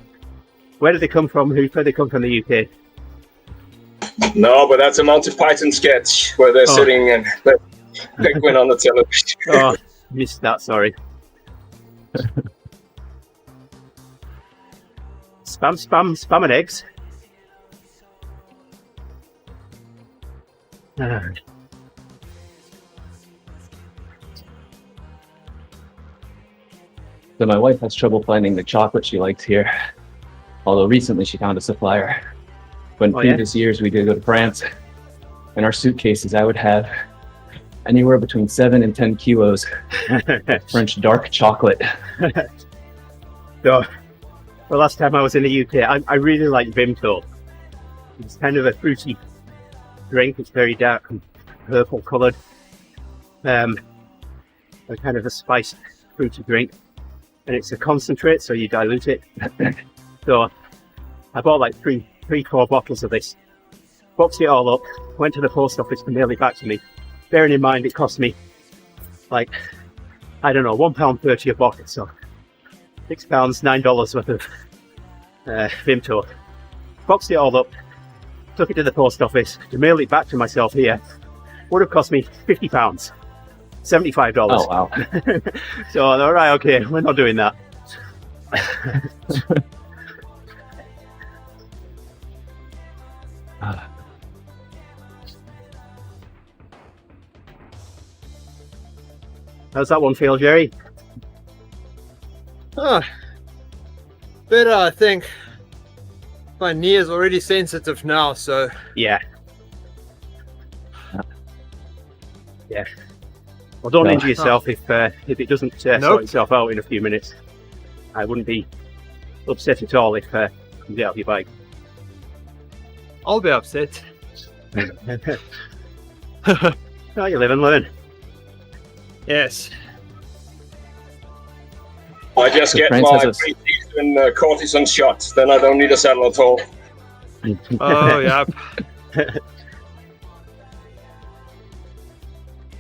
Where do they come from? Where do they come from? The UK? No, but that's a Monty Python sketch where they're sitting and the penguin on the television. Oh, missed that. Sorry. Spam and eggs. So my wife has trouble finding the chocolate she likes here. Although recently she found a supplier. But in previous years we did go to France. In our suitcases I would have anywhere between 7 and 10 kilos French dark chocolate. So, the last time I was in the UK, I really like Vimto. It's kind of a fruity drink. It's very dark and purple coloured. A kind of a spiced fruity drink. And it's a concentrate, so you dilute it. So I bought like 4 bottles of this, boxed it all up, went to the post office to mail it back to me. Bearing in mind it cost me like, I don't know, £1.30 a box, so £6, $9 worth of Vimto. Boxed it all up, took it to the post office to mail it back to myself here. Would have cost me £50, $75. Oh wow. So all right, okay, we're not doing that. How's that one feel, Gerrie? Better, I think. My knee is already sensitive now, so yeah. Well, don't injure yourself if it doesn't sort itself out in a few minutes. I wouldn't be upset at all if you get off your bike. I'll be upset. Oh, you live and learn. Yes. I just So get France my has pre-season cortisone shot, then I don't need a saddle at all. Oh, yeah.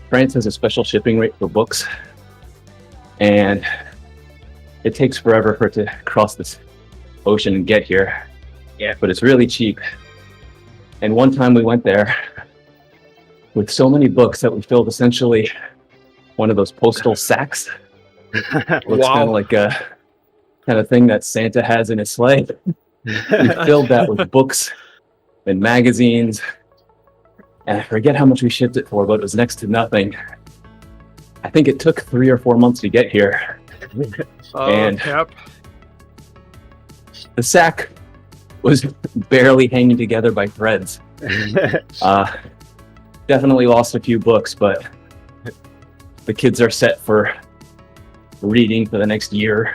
France has a special shipping rate for books, and it takes forever for it to cross this ocean and get here. Yeah. But it's really cheap. And one time we went there with so many books that we filled essentially one of those postal sacks. Looks kind of like a kind of thing that Santa has in his sleigh. We filled that with books and magazines. And I forget how much we shipped it for, but it was next to nothing. I think it took 3 or 4 months to get here. And the sack was barely hanging together by threads. Definitely lost a few books, but the kids are set for reading for the next year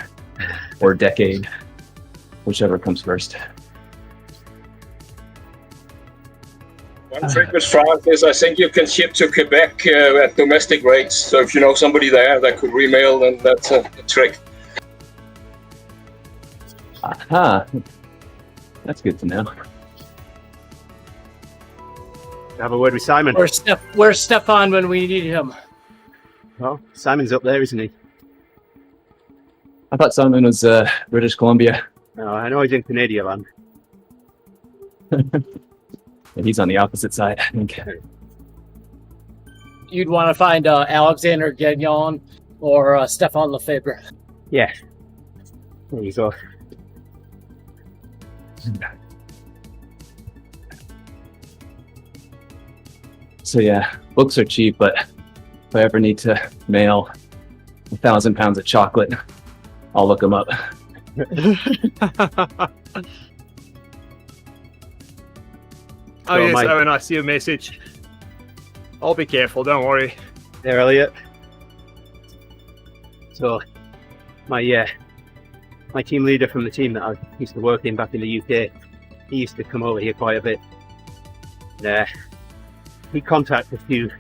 or decade, whichever comes first. One trick with France is I think you can ship to Quebec at domestic rates. So if you know somebody there that could remail, then that's a trick. Aha. That's good to know. Have a word with Simon. Where's Stefan when we need him? Well, Simon's up there, isn't he? I thought Simon was British Columbia. No, I know he's in Canadian land. And he's on the opposite side, I think. You'd want to find Alexander Gagnon or Stefan Lefebvre. Yeah. There you go. So yeah, books are cheap, but If I ever need to mail 1,000 pounds of chocolate, I'll look them up. Oh, yes, Owen, I see your message. I'll be careful, don't worry. There, Elliot. So, my team leader from the team that I used to work in back in the UK, he used to come over here quite a bit. He contacted a few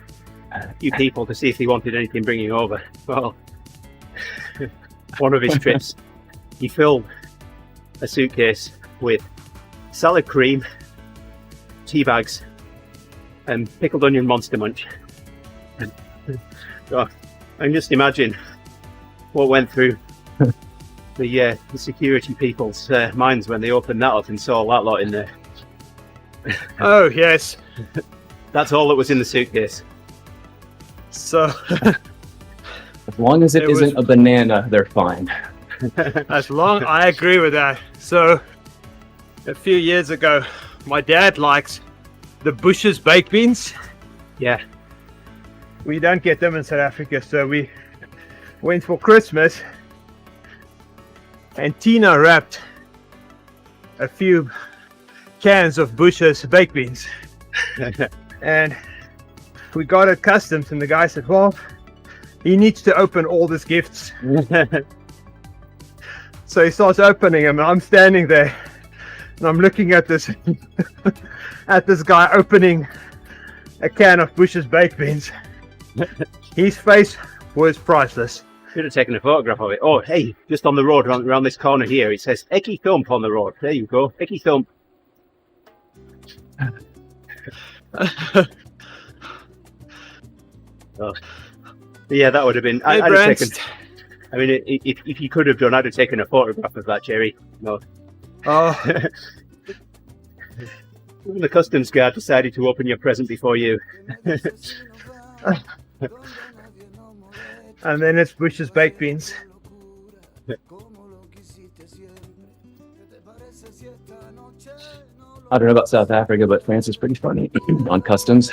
people to see if he wanted anything bringing over. Well, one of his trips, he filled a suitcase with salad cream, tea bags, and pickled onion Monster Munch. And, I can just imagine what went through the security people's minds when they opened that up and saw that lot in there. Oh, yes. That's all that was in the suitcase. So, As long as it isn't a banana, they're fine. I agree with that. So, a few years ago, my dad likes the Bush's baked beans. Yeah. We don't get them in South Africa, so we went for Christmas, and Tina wrapped a few cans of Bush's baked beans. And we got it customs, and the guy said, well, he needs to open all these gifts. So he starts opening them, and I'm standing there, and I'm looking at this at this guy opening a can of Bush's baked beans. His face was priceless. Should have taken a photograph of it. Oh, hey, just on the road, around this corner here, it says Eki Thump on the road. There you go, Eki Thump. Oh. Yeah, that would have been. Hey, I'd have Brent. taken. I mean, if you could have done, I'd have taken a photograph of that, Gerrie. No. Oh, Even the customs guard decided to open your present before you. and then it's Bush's baked beans. I don't know about South Africa, but France is pretty funny on customs.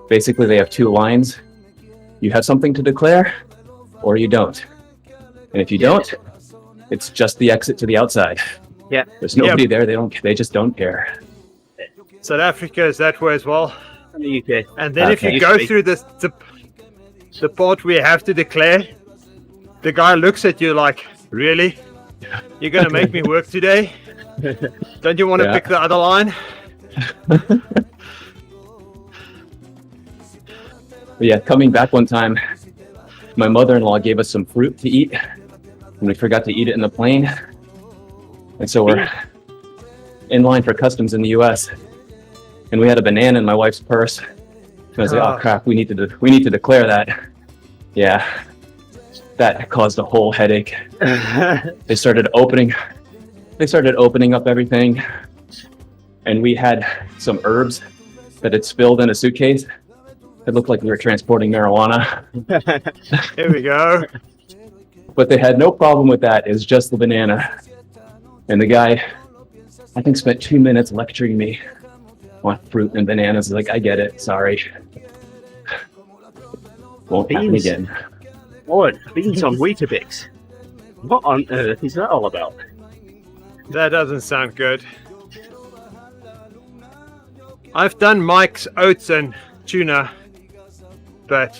Basically, they have two lines. You have something to declare, or you don't. And if you don't, it's just the exit to the outside. Yeah. There's nobody there. They just don't care. South Africa is that way as well. In the UK. And then if you go through the part where you have to declare, the guy looks at you like, really? You're going to make me work today? Don't you want to pick the other line? But yeah, coming back one time, my mother-in-law gave us some fruit to eat, and we forgot to eat it in the plane. And so we're in line for customs in the US, and we had a banana in my wife's purse. And I was like, oh crap, we need to declare that. Yeah, that caused a whole headache. They started opening up everything, and we had some herbs that had spilled in a suitcase. It looked like we were transporting marijuana. Here we go. But they had no problem with that. It's just the banana. And the guy, I think, spent 2 minutes lecturing me on fruit and bananas. He's like, I get it. Sorry. Won't happen again. Oh, beans on Weetabix. What on earth is that all about? That doesn't sound good. I've done Mike's oats and tuna, but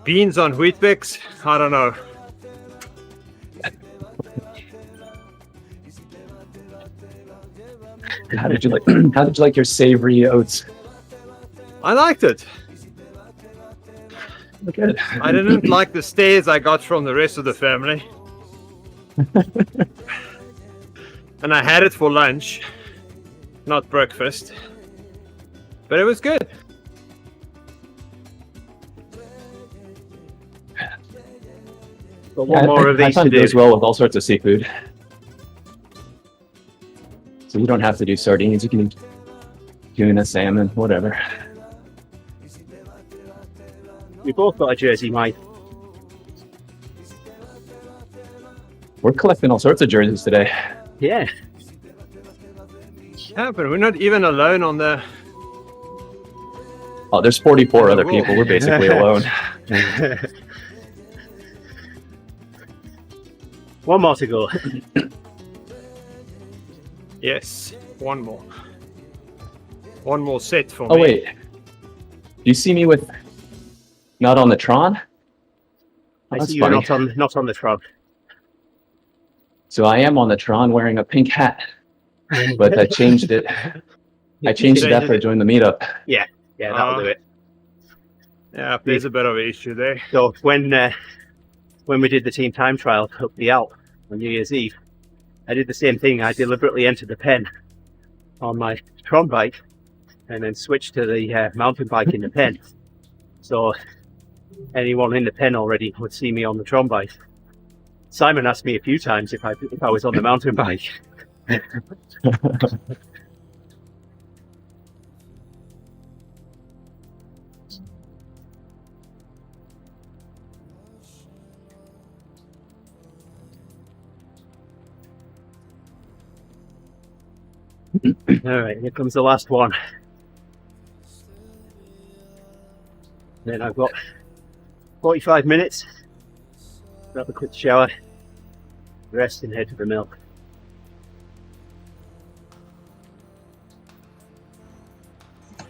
beans on Weet-Bix, I don't know. How did you like your savory oats? I liked it. Good. I didn't like the stares I got from the rest of the family. And I had it for lunch, not breakfast. But it was good. But one more of these to do. Goes well with all sorts of seafood. So you don't have to do sardines. You can do tuna, salmon, whatever. We both got a jersey, Mike. We're collecting all sorts of jerseys today. Yeah. Yeah, but we're not even alone on the Oh, there's 44 other Whoa. people. We're basically alone. One more to go. Yes, one more. One more set for Oh, me. wait. Do you see me with not on the Tron? I That's see you're funny. not on the Tron. So I am on the Tron wearing a pink hat, but I changed it. I changed it after I joined the meetup. Yeah, that'll do it. Yeah, there's a bit of an issue there. So when we did the team time trial up the Alp on New Year's Eve, I did the same thing. I deliberately entered the pen on my Tron bike and then switched to the mountain bike in the pen. So anyone in the pen already would see me on the Tron bike. Simon asked me a few times if I was on the mountain bike. All right, here comes the last one. Then I've got 45 minutes. Grab a quick shower, rest, and head to the mill.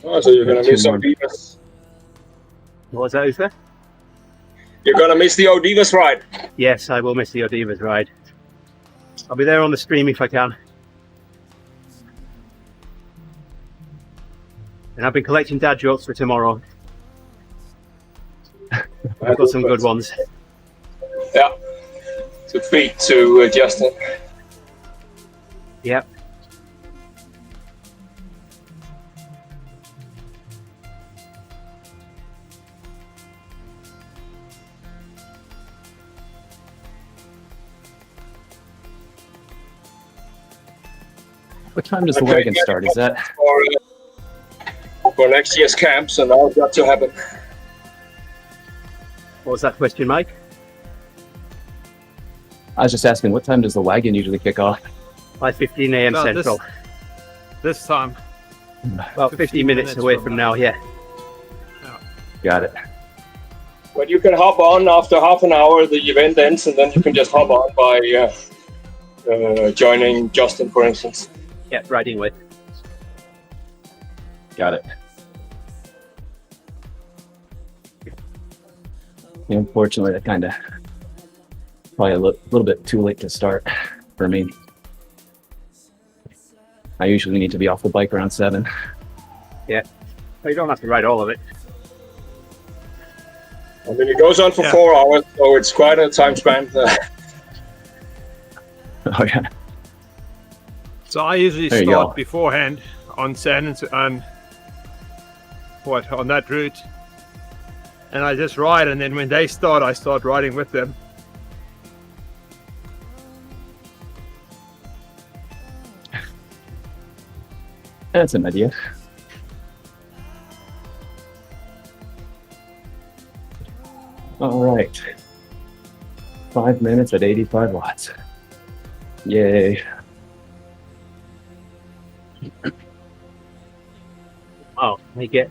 Oh, so you're going to miss some Divas. What was that, Uther? You're going to miss the Odivas ride. Yes, I will miss the Odivas ride. I'll be there on the stream if I can. And I've been collecting dad jokes for tomorrow. I've got some good ones. Yeah. To feed to Justin. Yep. What time does the wagon start? Is that? For next year's camps, and now it's got to happen. What was that question, Mike? I was just asking, what time does the wagon usually kick off? 5:15 a.m. Well, Central. This time. About 15 minutes away from now, yeah. Got it. But you can hop on after half an hour, the event ends, and then you can just hop on by joining Justin, for instance. Yeah, riding with. Got it. Yeah, unfortunately, that kind of probably a little bit too late to start for me. I usually need to be off the bike around 7. Yeah. Well, you don't have to ride all of it. I mean, it goes on for 4 hours, so it's quite a time span. Oh yeah. So I usually There you start go. beforehand on sand and on that route, and I just ride, and then when they start, I start riding with them. That's an idea. All right. 5 minutes at 85 watts. Yay. Oh, we get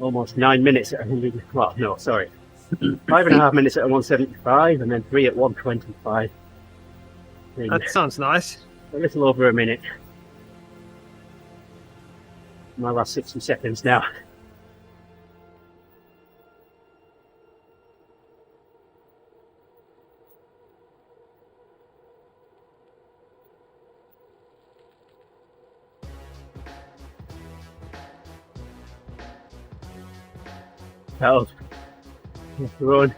almost 9 minutes at 100. Well, no, sorry. 5.5 minutes at 175 and then 3 at 125. In That sounds nice. a little over a minute. My last 60 seconds now. Oh, run.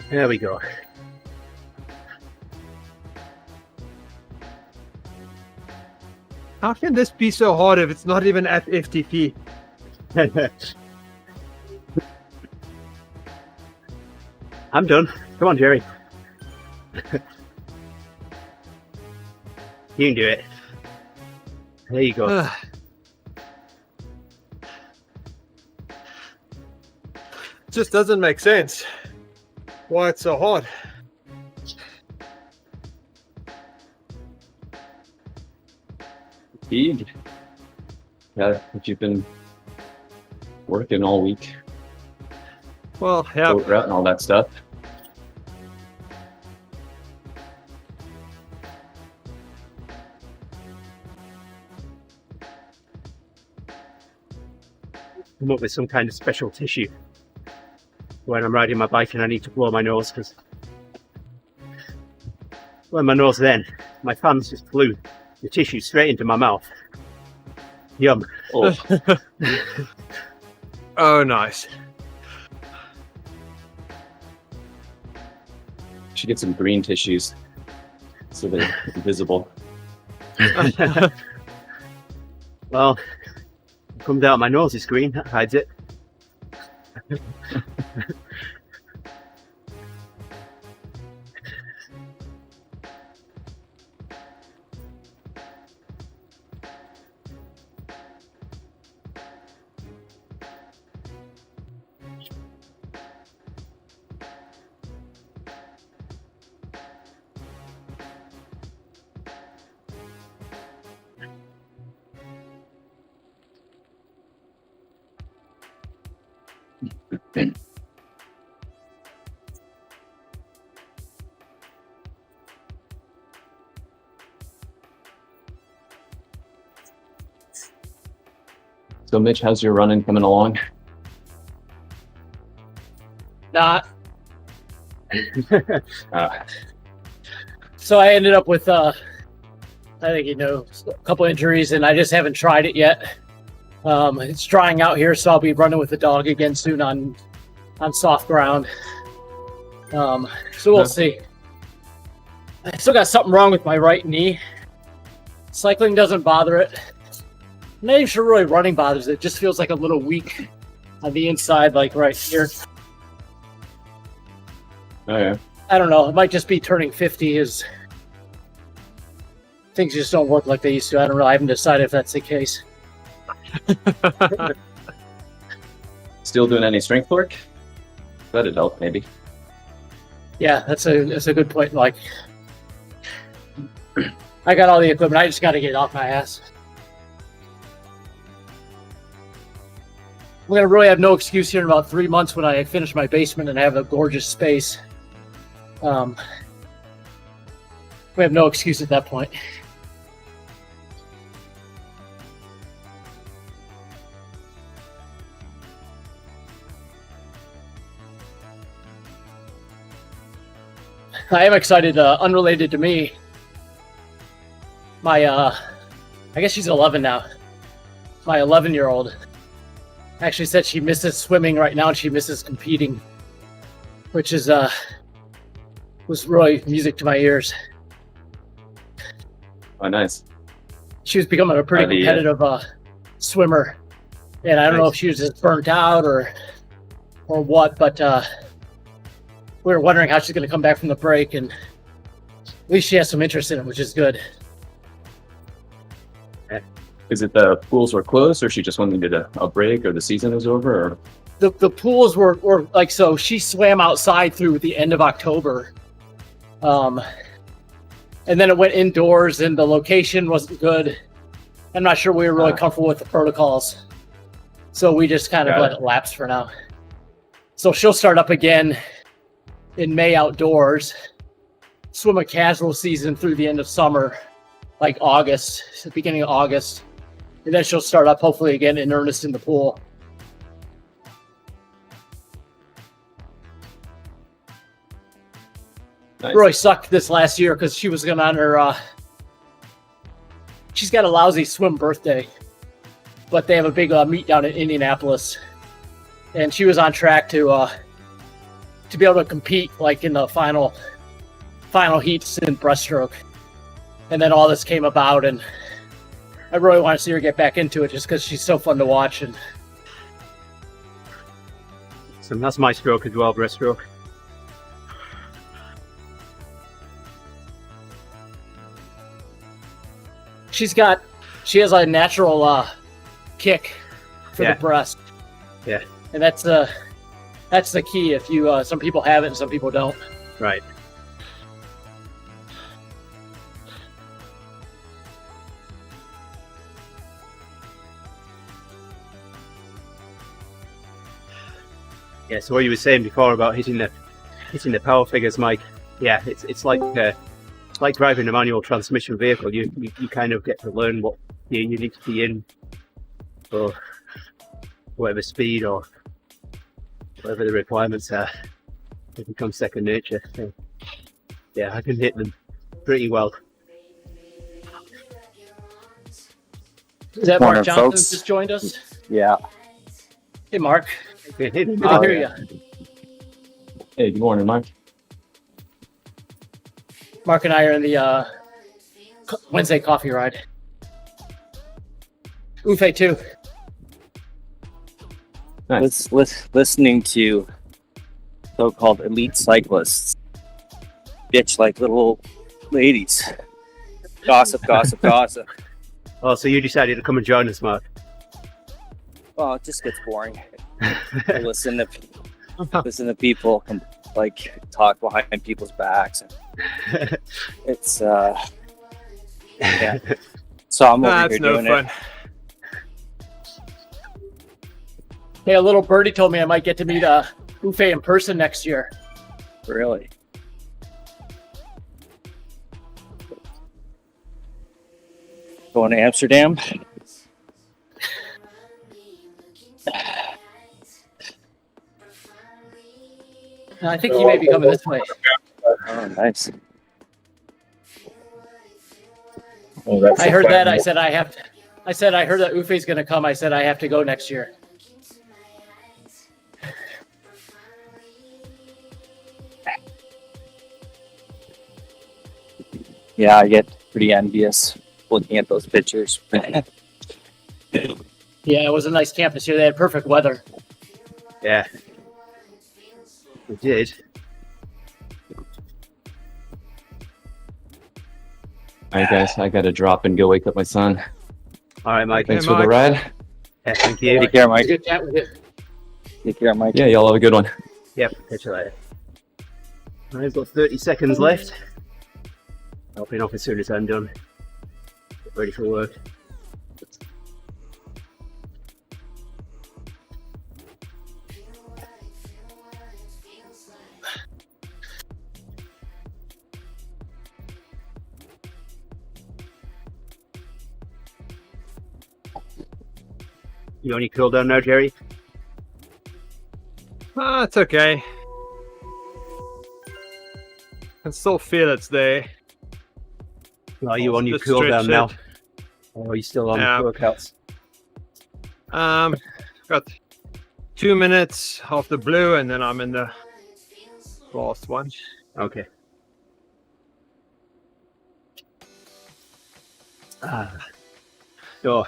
There we go. How can this be so hard if it's not even at FTP? I'm done. Come on, Gerrie. You can do it. There you go. Just doesn't make sense why it's so hard. Fatigue. Yeah, if you've been working all week, Well, yeah, boat route and all that stuff. Come up with some kind of special tissue when I'm riding my bike and I need to blow my nose, because when my nose then, my fans just flew the tissue straight into my mouth. Yum. Oh, oh, nice. should get some green tissues so they're visible. Well, it comes out my nose is green, that hides it. So Mitch, how's your running coming along? Not. Uh, So I ended up with, I think, a couple injuries, and I just haven't tried it yet. It's drying out here, so I'll be running with the dog again soon on soft ground. So we'll see. I still got something wrong with my right knee. Cycling doesn't bother it. I'm not even sure really running bothers it. It just feels like a little weak on the inside, like right here. oh yeah. I don't know. It might just be turning 50 is things just don't work like they used to. I don't know. I haven't decided if that's the case. Still doing any strength work? That'd help, maybe. Yeah, that's a good point. Like, I got all the equipment. I just got to get it off my ass. I'm gonna really have no excuse here in about 3 months when I finish my basement and have a gorgeous space. We have no excuse at that point. I am excited, unrelated to me. My, I guess she's 11 now. My 11-year-old actually said she misses swimming right now and she misses competing, which is, was really music to my ears. Oh, nice. She was becoming a pretty competitive swimmer, and I don't know if she was just burnt out or what, but we were wondering how she's going to come back from the break, and at least she has some interest in it, which is good. Is it the pools were closed, or she just wanted a break, or the season is over, or? The pools were like, so she swam outside through the end of October. And then it went indoors and the location wasn't good. I'm not sure we were really comfortable with the protocols. So we just kind of let it lapse for now. So she'll start up again in May outdoors, swim a casual season through the end of summer, like August, the beginning of August. And then she'll start up hopefully again in earnest in the pool. Nice. Really sucked this last year because she was going on her, she's got a lousy swim birthday, but they have a big meet down in Indianapolis. And she was on track to to be able to compete like in the final heats in breaststroke. And then all this came about, and I really want to see her get back into it just because she's so fun to watch. And So that's my stroke as well, breaststroke. she has a natural kick for Yeah. the breast. Yeah. And that's the key. If you some people have it and some people don't. Right. Yeah, so what you were saying before about hitting the power figures, Mike. Yeah, it's like driving a manual transmission vehicle. You kind of get to learn what gear you need to be in for whatever speed or whatever the requirements are. It becomes second nature. So, yeah, I can hit them pretty well. Is that Morning, Mark Johnson folks. just joined us? Yeah. Hey, Mark. Good hit. Good to hear you. Hey, good morning, Mike. Mark and I are in the Wednesday coffee ride. Ufe too. Nice. Listening to so-called elite cyclists bitch like little ladies. Gossip. Oh, so you decided to come and join us, Mark? Well, it just gets boring. I listen to people like talk behind people's backs. And it's yeah. So I'm over That's here no doing fun. it. Hey, a little birdie told me I might get to meet Ufe in person next year. Really. Going to Amsterdam. I think he may be coming this way. Oh, nice. Oh, that's I a heard plan. that. I said I heard that Ufe's going to come. I said I have to go next year. Yeah, I get pretty envious looking at those pictures. Yeah, it was a nice campus here. They had perfect weather. Yeah, we did. All right, guys, I got to drop and go wake up my son. All right, Mike. Thanks Hey, for the Mike. ride. Yeah, thank you. Take care, Mike. Good chat with you. Take care, Mike. Yeah, y'all have a good one. Yep, catch you later. I've got 30 seconds left. I'll be off as soon as I'm done. Get ready for work. You on your cool down now, Gerrie? It's okay. I can still feel it's there. Are you on your Just cool down stretch now? it. Or are you still on Yeah. workouts? Got 2 minutes off the blue, and then I'm in the last one. Okay. So,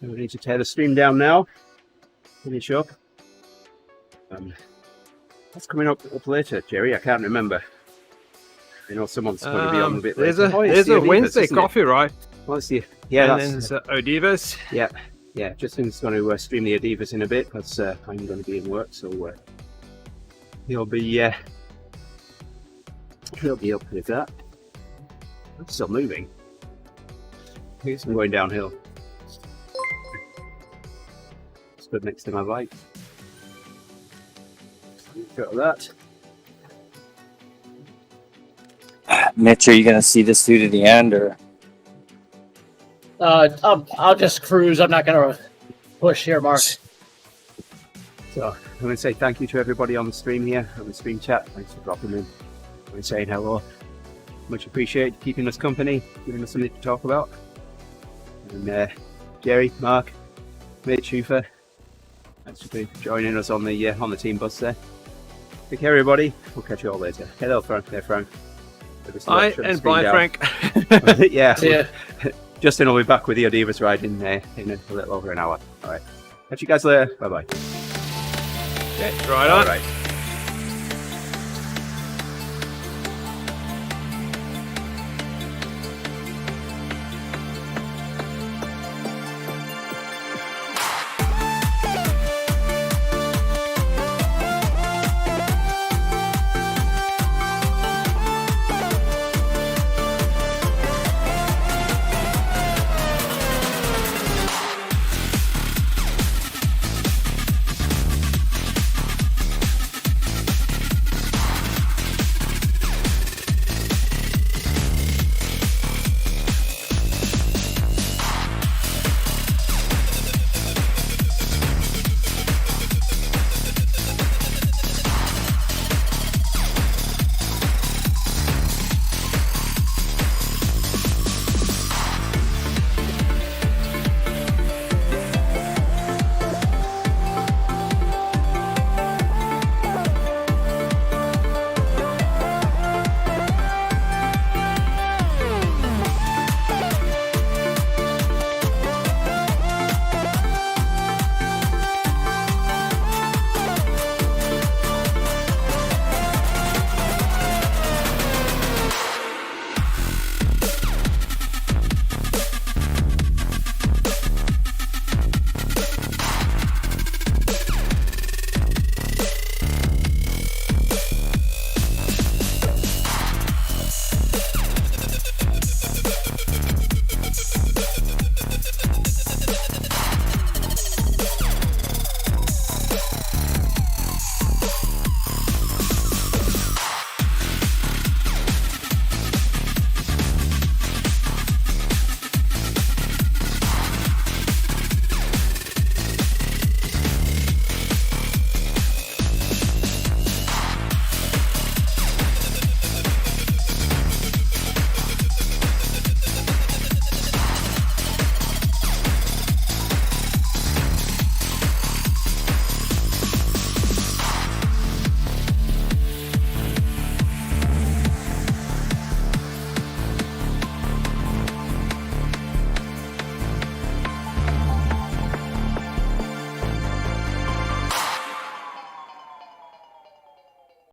we need to tear the stream down now. Finish up. What's coming up later, Gerrie? I can't remember. I know someone's going to be on a bit There's later. a Adivas, Wednesday isn't it? coffee, right? Oh, it's the, yeah, and that's then there's Odivas. yeah. Justin's going to stream the Adivas in a bit because I'm going to be in work, so he'll be up with that. I'm still moving. It's going downhill. Stood next to my bike. Got that. Mitch, are you going to see this through to the end, or? I'll just cruise. I'm not going to push here, Mark. So I'm going to say thank you to everybody on the stream here, on the stream chat. Thanks for dropping in and saying hello. Much appreciated, keeping us company, giving us something to talk about. And Gerrie, Mark, Mitch, Ufa, thanks for joining us on the team bus there. Take care, everybody. We'll catch you all later. Hello, Frank. There, Frank. Bye and bye, Frank. Yeah. See ya. Justin will be back with the Odivas ride in a little over an hour. All right. Catch you guys later. Bye bye. Okay, right on. All right.